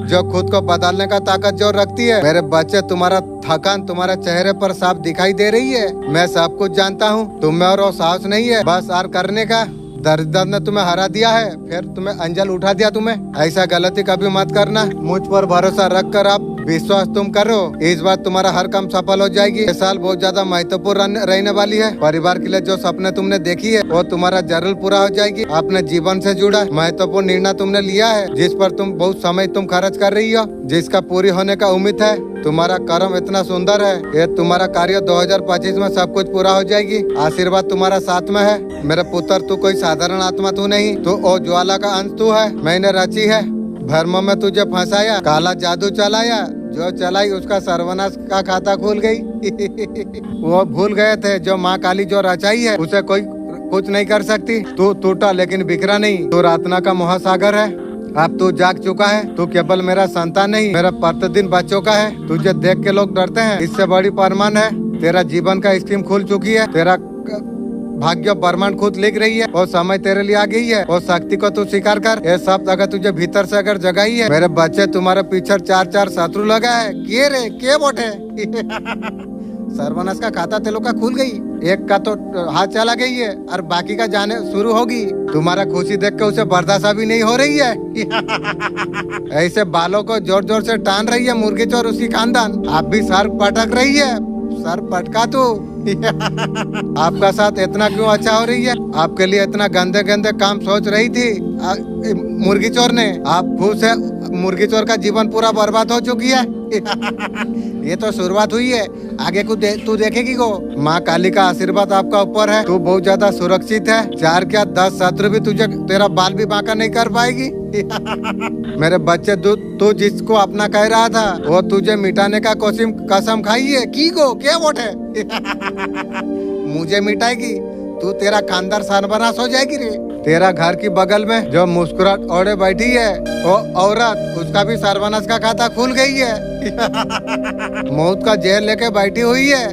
जो खुद को बदलने का ताकत जो रखती है। मेरे बच्चे तुम्हारा थकान तुम्हारे चेहरे पर साफ दिखाई दे रही है। मैं सब कुछ जानता हूँ, तुम्हें और वो साहस नहीं है बस आर करने का। दर्द ने तुम्हें हरा दिया है, फिर तुम्हें अंजल उठा दिया। तुम्हें ऐसा गलती कभी मत करना। मुझ पर भरोसा रख कर आप विश्वास तुम करो, इस बार तुम्हारा हर काम सफल हो जाएगी। ये साल बहुत ज्यादा महत्वपूर्ण रहने वाली है। परिवार के लिए जो सपने तुमने देखी है वो तुम्हारा जरूर पूरा हो जाएगी। अपने जीवन से जुड़ा महत्वपूर्ण निर्णय तुमने लिया है, जिस पर तुम बहुत समय तुम खर्च कर रही हो, जिसका पूरी होने का उम्मीद है। तुम्हारा कर्म इतना सुंदर है, ये तुम्हारा कार्य 2025 में सब कुछ पूरा हो जाएगी। आशीर्वाद तुम्हारा साथ में है। मेरे पुत्र, तू कोई साधारण आत्मा तू नहीं, तू ओ ज्वाला का अंश तू है। मैंने रची है, भ्रम में तुझे फंसाया, काला जादू चलाया, जो चलाई उसका सर्वनाश का खाता खुल गई। वो भूल गए थे जो माँ काली जो रचाई है उसे कोई कुछ नहीं कर सकती। तू टूटा लेकिन बिखरा नहीं, तू रातना का महासागर है। अब तू जाग चुका है, तू केवल मेरा संतान नहीं, मेरा प्रतिदिन बच्चों का है। तुझे देख के लोग डरते हैं, इससे बड़ी प्रमाण है तेरा जीवन का स्कीम खुल चुकी है। तेरा भाग्य ब्रह्मांड खुद लिख रही है, और समय तेरे लिए आ गई है। और शक्ति को तू स्वीकार कर। ये सब अगर तुझे भीतर से अगर जगाई है, मेरे बच्चे तुम्हारे पीछे 4 शत्रु लगा है। के रे के बोटे सर्वनाश का खाता तेलों का खुल गई, एक का तो हाथ चला गई है और बाकी का जाने शुरू होगी। तुम्हारा खुशी देख के उसे बर्दाश्त भी नहीं हो रही है। ऐसे बालों को जोर जोर से टान रही है मुर्गी चोर उसकी खानदान। आप भी सर पटक रही है, सर पटका तू। आपका साथ इतना क्यों अच्छा हो रही है? आपके लिए इतना गंदे गंदे काम सोच रही थी मुर्गी चोर ने। आप खुश है? मुर्गी चोर का जीवन पूरा बर्बाद हो चुकी है। ये तो शुरुआत हुई है, आगे को तू देखेगी को। माँ काली का आशीर्वाद आपका ऊपर है, तू बहुत ज्यादा सुरक्षित है। 4 क्या 10 शत्रु भी तुझे तेरा बाल भी बांका नहीं कर पाएगी। मेरे बच्चे, तू जिसको अपना कह रहा था वो तुझे मिटाने का कसम खाई है की को क्या वोट है। मुझे मिटाएगी तू, तेरा खानदार सर्वनाश हो जाएगी रे। तेरा घर की बगल में जो मुस्कुराहट ओढ़े बैठी है वो औरत, उसका भी सर्वनाश का खाता खुल गई है। मौत का जहर लेके बैठी हुई है,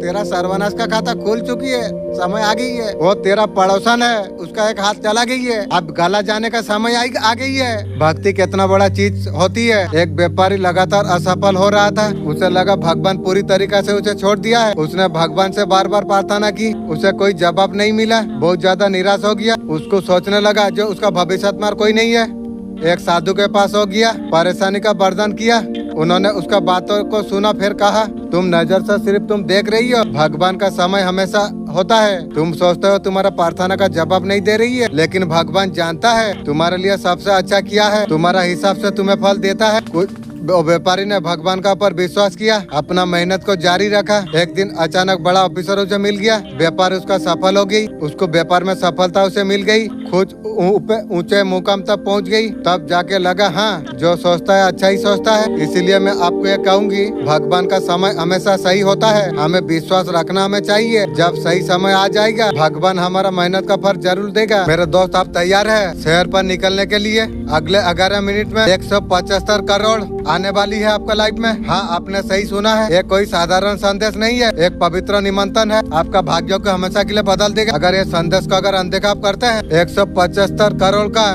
तेरा सर्वनाश का खाता खुल चुकी है, समय आ गई है। वो तेरा पड़ोसन है, उसका एक हाथ चला गई है, अब गला जाने का समय आ गई है। भक्ति कितना बड़ा चीज होती है। एक व्यापारी लगातार असफल हो रहा था, उसे लगा भगवान पूरी तरीके से उसे छोड़ दिया है। उसने भगवान से बार बार प्रार्थना की, उसे कोई जवाब नहीं मिला। बहुत ज्यादा निराश हो गया। उसको सोचने लगा जो उसका भविष्य कोई नहीं है। एक साधु के पास हो गया, परेशानी का वर्णन किया। उन्होंने उसका बातों को सुना, फिर कहा तुम नजर से सिर्फ तुम देख रही हो, भगवान का समय हमेशा होता है। तुम सोचते हो तुम्हारा प्रार्थना का जवाब नहीं दे रही है, लेकिन भगवान जानता है तुम्हारे लिए सबसे अच्छा किया है, तुम्हारा हिसाब से तुम्हें फल देता है। व्यापारी ने भगवान का पर विश्वास किया, अपना मेहनत को जारी रखा। एक दिन अचानक बड़ा ऑफिसर उसे मिल गया, व्यापार उसका सफल हो गई, उसको व्यापार में सफलता उसे मिल गई, खुद ऊंचे मुकाम तक पहुंच गई। तब जाके लगा हाँ, जो सोचता है अच्छा ही सोचता है। इसीलिए मैं आपको ये कहूंगी, भगवान का समय हमेशा सही होता है, हमें विश्वास रखना हमें चाहिए। जब सही समय आ जाएगा, भगवान हमारा मेहनत का फल जरूर देगा। मेरे दोस्त, आप तैयार है शहर पर निकलने के लिए? अगले 11 मिनट में 175 करोड़ आने वाली है आपका लाइफ में। हाँ, आपने सही सुना है, ये कोई साधारण संदेश नहीं है, एक पवित्र निमंत्रण है। आपका भाग्य को हमेशा के लिए बदल देगा अगर ये संदेश को अगर अनदेखा करते हैं। 175 करोड़ का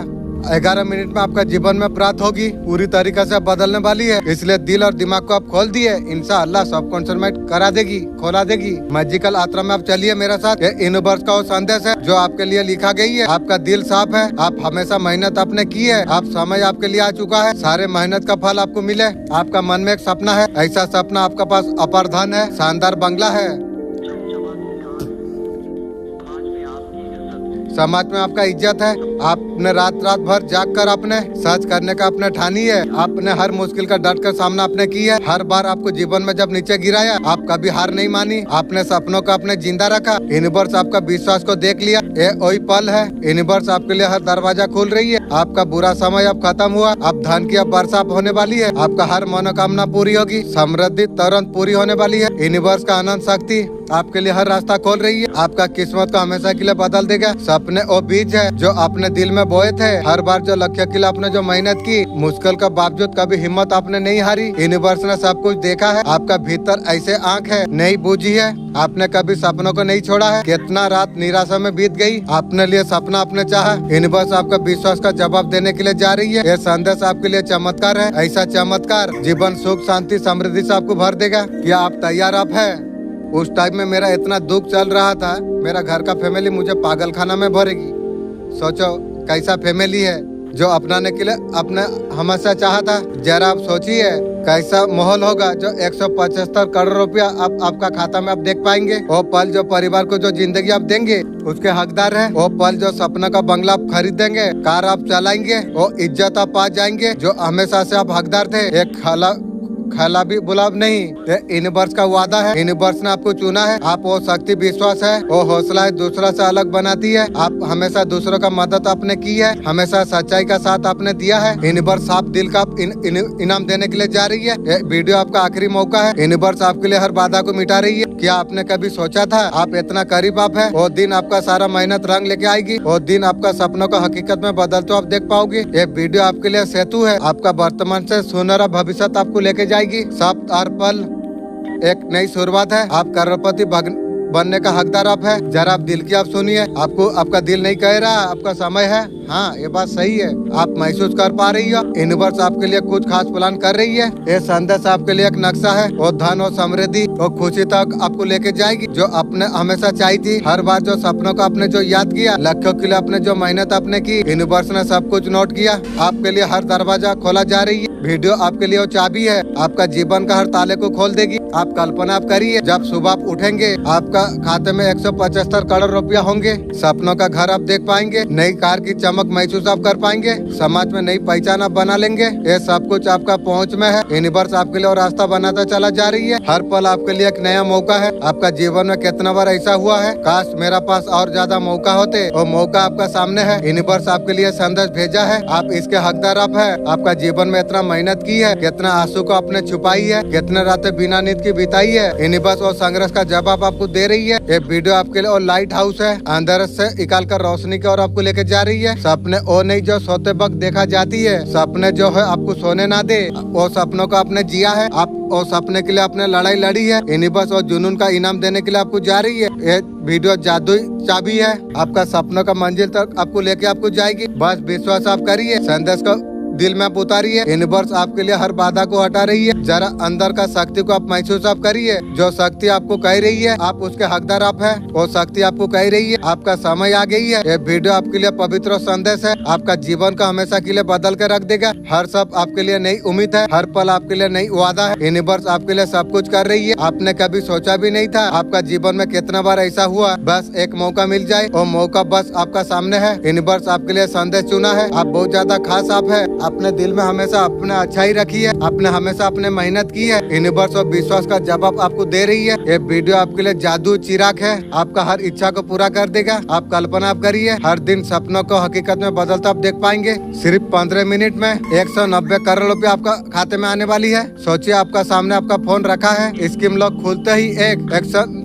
11 मिनट में आपका जीवन में प्राप्त होगी, पूरी तरीके से बदलने वाली है। इसलिए दिल और दिमाग को आप खोल दिए, इंशाअल्लाह सबकॉन्शियस माइंड करा देगी, खोला देगी। मैजिकल यात्रा में आप चलिए मेरे साथ। ये यूनिवर्स का वो संदेश है जो आपके लिए लिखा गई है। आपका दिल साफ है, आप हमेशा मेहनत आपने की है, आप समय आपके लिए आ चुका है, सारे मेहनत का फल आपको मिले। आपका मन में एक सपना है, ऐसा सपना आपके पास अपार धन है, शानदार बंगला है, समाज में आपका इज्जत है। आपने रात भर जाग कर आपने सच करने का अपने ठानी है। आपने हर मुश्किल का डट कर सामना आपने की है। हर बार आपको जीवन में जब नीचे गिराया, आप कभी हार नहीं मानी, आपने सपनों को अपने जिंदा रखा। यूनिवर्स आपका विश्वास को देख लिया, ये वही पल है। यूनिवर्स आपके लिए हर दरवाजा खोल रही है। आपका बुरा समय अब खत्म हुआ, अब धन की अब वर्षा होने वाली है। आपका हर मनोकामना पूरी होगी, समृद्धि तुरंत पूरी होने वाली है। यूनिवर्स का आनंद शक्ति आपके लिए हर रास्ता खोल रही है। आपका किस्मत को हमेशा के लिए बदल देगा। सपने वो बीज है जो आपने दिल में बोए थे। हर बार जो लक्ष्य के लिए आपने जो मेहनत की, मुश्किल के बावजूद कभी हिम्मत आपने नहीं हारी। यूनिवर्स ने सब कुछ देखा है। आपका भीतर ऐसे आँख है, नहीं बूझी है। आपने कभी सपनों को नहीं छोड़ा है। कितना रात निराशा में बीत गई, आपने लिए सपना आपने चाहा। यूनिवर्स आपका विश्वास का जवाब देने के लिए जा रही है। यह संदेश आपके लिए चमत्कार है। ऐसा चमत्कार जीवन सुख शांति समृद्धि से आपको भर देगा। क्या आप तैयार आप है? उस टाइम में मेरा इतना दुख चल रहा था, मेरा घर का फैमिली मुझे पागल खाना में भरेगी। सोचो कैसा फैमिली है जो अपनाने के लिए अपने हमेशा चाहा था। जरा आप सोचिए कैसा माहौल होगा जो 175 करोड़ रुपया आपका खाता में आप देख पाएंगे। वो पल जो परिवार को जो जिंदगी आप देंगे उसके हकदार है। वो पल जो सपना का बंगला आप खरीदेंगे, कार आप चलाएंगे, वो इज्जत आप पा जाएंगे जो हमेशा से आप हकदार थे। एक खाला भी बुलाव नहीं, ये यूनिवर्स का वादा है। यूनिवर्स ने आपको चुना है। आप वो शक्ति विश्वास है, वो हौसला है, दूसरा से अलग बनाती है। आप हमेशा दूसरों का मदद आपने की है, हमेशा सच्चाई का साथ आपने दिया है। यूनिवर्स आप दिल का इनाम देने के लिए जा रही है। ये वीडियो आपका आखिरी मौका है। यूनिवर्स आपके लिए हर बाधा को मिटा रही है। क्या आपने कभी सोचा था आप इतना करीब आप है? वो दिन आपका सारा मेहनत रंग लेके आएगी। वो दिन आपका सपनों को हकीकत में बदल तो आप देख पाओगे। ये वीडियो आपके लिए सेतु है। आपका वर्तमान से सुनहरा भविष्य आपको लेके जाएगी। सब हर पल एक नई शुरुआत है। आप करोड़पति बनने का हकदार आप है। जरा आप दिल की आप सुनिए। आपको आपका दिल नहीं कह रहा आपका समय है। हाँ, ये बात सही है। आप महसूस कर पा रही हो यूनिवर्स आपके लिए कुछ खास प्लान कर रही है। ये संदेश आपके लिए एक नक्शा है। वो धन और समृद्धि और खुशी तक आपको लेके जाएगी जो आपने हमेशा चाही थी। हर बार जो सपनों को आपने जो याद किया, लक्ष्यों के लिए आपने जो मेहनत आपने की, यूनिवर्स ने सब कुछ नोट किया। आपके लिए हर दरवाजा खोला जा रही है। वीडियो आपके लिए वो चाबी है, आपका जीवन का हर ताले को खोल देगी। आप कल्पना आप करिए, जब सुबह आप उठेंगे आपका खाते में 175 करोड़ रुपया होंगे। सपनों का घर आप देख पाएंगे, नई कार की चमक महसूस आप कर पाएंगे, समाज में नई पहचान आप बना लेंगे। ये सब कुछ आपका पहुंच में है। यूनिवर्स आपके लिए और रास्ता बनाता चला जा रही है। हर पल आपके लिए एक नया मौका है। आपका जीवन में कितना बार ऐसा हुआ है, काश मेरा पास और ज्यादा मौका होते। वो मौका आपका सामने है। यूनिवर्स आपके लिए संदेश भेजा है, आप इसके हकदार आप है। आपका जीवन में इतना मेहनत की है, कितना आंसू को आपने छुपाई है, कितने रातें बिना नींद की बिताई है। यूनिवर्स और संघर्ष का जवाब आपको दे रही है। ये वीडियो आपके लिए और लाइट हाउस है, अंधेरे से निकाल कर रोशनी की ओर आपको लेके जा रही है। सपने वो नहीं जो सोते वक्त देखा जाती है, सपने जो है आपको सोने ना दे। वो सपनों को आपने जिया है, आप और सपने के लिए आपने लड़ाई लड़ी है। यूनिवर्स और जुनून का इनाम देने के लिए आपको जा रही है। ये वीडियो जादुई चाबी है, आपका सपनों का मंजिल तक आपको लेके आपको जाएगी। बस विश्वास आप करिए, संदेश को दिल में आप उतारिए। यूनिवर्स आपके लिए हर बाधा को हटा रही है। जरा अंदर का शक्ति को आप महसूस आप करिए। जो शक्ति आपको कह रही है आप उसके हकदार आप है। वो शक्ति आपको कह रही है आपका समय आ गई है। ये वीडियो आपके लिए पवित्र संदेश है, आपका जीवन का हमेशा के लिए बदल के रख देगा। हर सब आपके लिए नई उम्मीद है, हर पल आपके लिए नई वादा है। यूनिवर्स आपके लिए सब कुछ कर रही है, आपने कभी सोचा भी नहीं था। आपका जीवन में कितना बार ऐसा हुआ, बस एक मौका मिल जाए, वो मौका बस आपका सामने है। यूनिवर्स आपके लिए संदेश चुना है, आप बहुत ज्यादा खास आप है। अपने दिल में हमेशा अपने अच्छाई रखी है, आपने हमेशा अपने मेहनत की है। यूनिवर्स और विश्वास का जवाब आपको दे रही है। ये वीडियो आपके लिए जादू चिराग है, आपका हर इच्छा को पूरा कर देगा। आप कल्पना आप करिए, हर दिन सपनों को हकीकत में बदलता आप देख पाएंगे। सिर्फ 15 मिनट में 190 करोड़ रुपया आपका खाते में आने वाली है। सोचिए, आपका सामने आपका फोन रखा है, स्कीम लॉक खुलते ही एक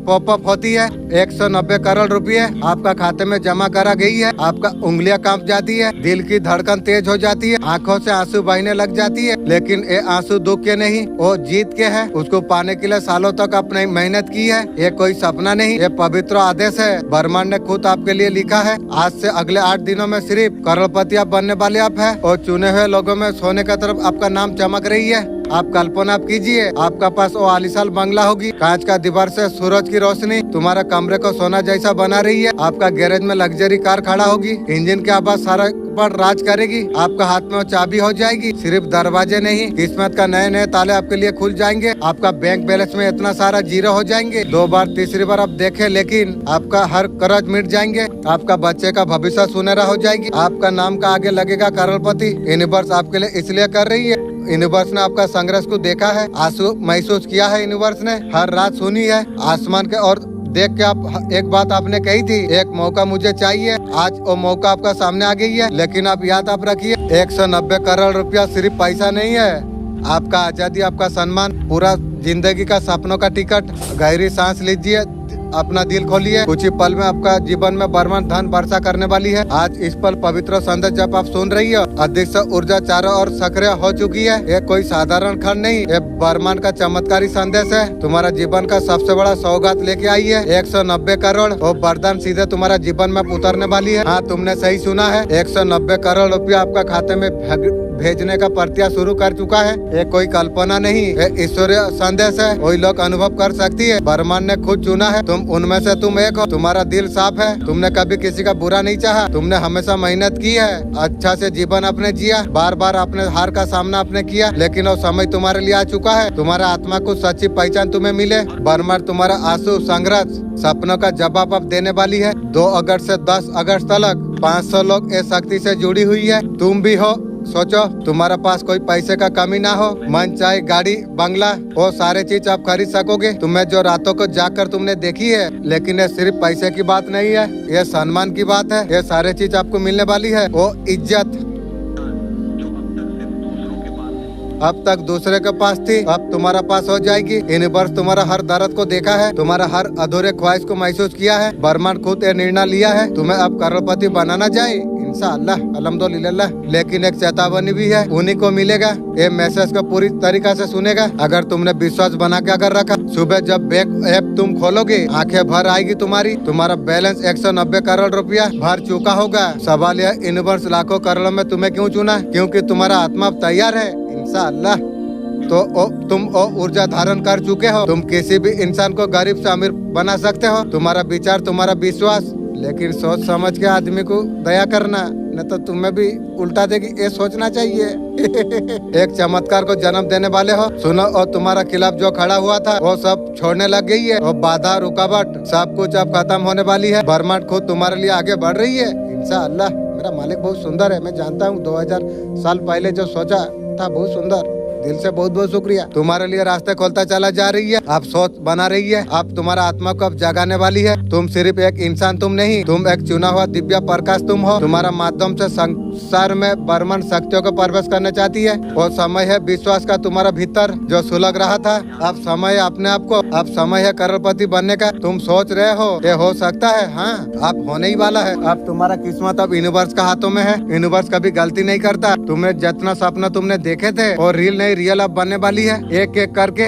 पॉपअप होती है। 190 करोड़ रुपए आपका खाते में जमा करा गई है। आपका उंगलियां कांप जाती है, दिल की धड़कन तेज हो जाती है, आंखों से आंसू बहने लग जाती है। लेकिन ये आंसू दुख के नहीं, वो जीत के है। उसको पाने के लिए सालों तक अपनी मेहनत की है। ये कोई सपना नहीं, ये पवित्र आदेश है। ब्रह्मांड ने खुद आपके लिए लिखा है। आज से अगले 8 दिनों में सिर्फ करोड़पति आप बनने वाले आप है और चुने हुए लोगों में सोने की तरफ आपका नाम चमक रही है। आप कल्पना आप कीजिए, आपका पास वो आलीशान बंगला होगी, कांच का दीवार से सूरज की रोशनी तुम्हारा कमरे को सोना जैसा बना रही है। आपका गैरेज में लग्जरी कार खड़ा होगी, इंजन की आवाज सारा पर राज करेगी। आपका हाथ में वो चाबी हो जाएगी। सिर्फ दरवाजे नहीं, किस्मत का नए नए ताले आपके लिए खुल जाएंगे। आपका बैंक बैलेंस में इतना सारा जीरो हो जाएंगे। 2 बार तीसरी बार आप देखे, लेकिन आपका हर कर्ज मिट जाएंगे। आपका बच्चे का भविष्य सुनहरा हो जाएगी। आपका नाम का आगे लगेगा करोड़पति। यूनिवर्स आपके लिए इसलिए कर रही है। यूनिवर्स ने आपका संघर्ष को देखा है, आंसू महसूस किया है। यूनिवर्स ने हर रात सुनी है आसमान के और देख के आप एक बात आपने कही थी, एक मौका मुझे चाहिए। आज वो मौका आपका सामने आ गई है। लेकिन आप याद आप रखिए, 190 करोड़ रुपया सिर्फ पैसा नहीं है। आपका आजादी, आपका सम्मान, पूरा जिंदगी का सपनों का टिकट। गहरी सांस लीजिए, अपना दिल खोलिए। कुछ ही पल में आपका जीवन में ब्रह्मांड धन वर्षा करने वाली है। आज इस पल पवित्र संदेश जब आप सुन रही हो, अदृश्य ऊर्जा चारों ओर सक्रिय हो चुकी है। ये कोई साधारण खंड नहीं, ये ब्रह्मांड का चमत्कारी संदेश है। तुम्हारा जीवन का सबसे बड़ा सौगात लेके आई है। 190 करोड़ और वरदान सीधे तुम्हारा जीवन में उतरने वाली है। हाँ, तुमने सही सुना है। 190 करोड़ रुपया आपका खाते में भेजने का प्रक्रिया शुरू कर चुका है। ये कोई कल्पना नहीं, ये ईश्वरीय संदेश है। वही लोग अनुभव कर सकती है। ब्रह्मांड ने खुद चुना है, तुम उनमें से तुम एक हो। तुम्हारा दिल साफ है, तुमने कभी किसी का बुरा नहीं चाहा। तुमने हमेशा मेहनत की है, अच्छा से जीवन अपने जिया। बार बार अपने हार का सामना आपने किया, लेकिन वो समय तुम्हारे लिए आ चुका है। तुम्हारा आत्मा को सच्ची पहचान तुम्हें मिले। ब्रह्मांड तुम्हारा आंसू, संघर्ष, सपनों का जवाब अब देने वाली है। 2 अगस्त से 10 अगस्त तक 500 लोग इस शक्ति से जुड़ी हुई है। तुम भी हो। सोचो, तुम्हारा पास कोई पैसे का कमी ना हो, मन चाहे गाड़ी, बंगला, वो सारे चीज आप खरीद सकोगे। तुम्हें जो रातों को जाकर तुमने देखी है, लेकिन ये सिर्फ पैसे की बात नहीं है, ये सम्मान की बात है। ये सारे चीज आपको मिलने वाली है। वो इज्जत अब तक दूसरे के पास थी, अब तुम्हारा पास हो जाएगी। यूनिवर्स तुम्हारा हर दर्द को देखा है, तुम्हारा हर अधूरे ख्वाहिश को महसूस किया है। ब्रह्मांड खुद ये निर्णय लिया है, तुम्हें अब करोड़पति बनाना जाए इंशाअल्लाह, अल्हम्दुलिल्लाह। लेकिन एक चेतावनी भी है, उन्हीं को मिलेगा। ये मैसेज को पूरी तरीका से सुनेगा। अगर तुमने विश्वास बना के अगर रखा, सुबह जब बैंक ऐप तुम खोलोगे, आंखें भर आएगी तुम्हारी। तुम्हारा बैलेंस 190 करोड़ रुपया भर चुका होगा। सवाल यह, यूनिवर्स लाखों करोड़ों में तुम्हें क्यों चुना? क्योंकि तुम्हारा आत्मा अब तैयार है इंशाअल्लाह। तो तुम ऊर्जा धारण कर चुके हो। तुम किसी भी इंसान को गरीब से अमीर बना सकते हो। तुम्हारा विचार, तुम्हारा विश्वास, लेकिन सोच समझ के आदमी को दया करना, न तो तुम्हें भी उल्टा देगी। ये सोचना चाहिए। एक चमत्कार को जन्म देने वाले हो। सुनो, और तुम्हारा खिलाफ जो खड़ा हुआ था, वो सब छोड़ने लग गई है। और बाधा, रुकावट, सब कुछ अब खत्म होने वाली है। ब्रह्मांड खुद तुम्हारे लिए आगे बढ़ रही है इंशाअल्लाह। मेरा मालिक बहुत सुंदर है, मैं जानता हूँ। 2000 साल पहले जो सोचा था, बहुत सुंदर। दिल से बहुत बहुत शुक्रिया। तुम्हारे लिए रास्ते खोलता चला जा रही है। आप सोच बना रही है। आप तुम्हारा आत्मा को अब जगाने वाली है। तुम सिर्फ एक इंसान तुम नहीं, तुम एक चुना हुआ दिव्य प्रकाश तुम हो। तुम्हारा माध्यम से संसार में ब्रह्मांड शक्तियों को प्रवेश करना चाहती है। वो समय है विश्वास का तुम्हारा भीतर जो सुलग रहा था। अब समय है अपने आप को, अब समय है करोड़पति बनने का। तुम सोच रहे हो ये हो सकता है, हाँ, आप होने ही वाला है। अब तुम्हारा किस्मत अब यूनिवर्स का हाथों में है। यूनिवर्स कभी गलती नहीं करता। तुम्हें जितना सपना तुमने देखे थे और रियल नहीं, रियल अब बनने वाली है, एक एक करके।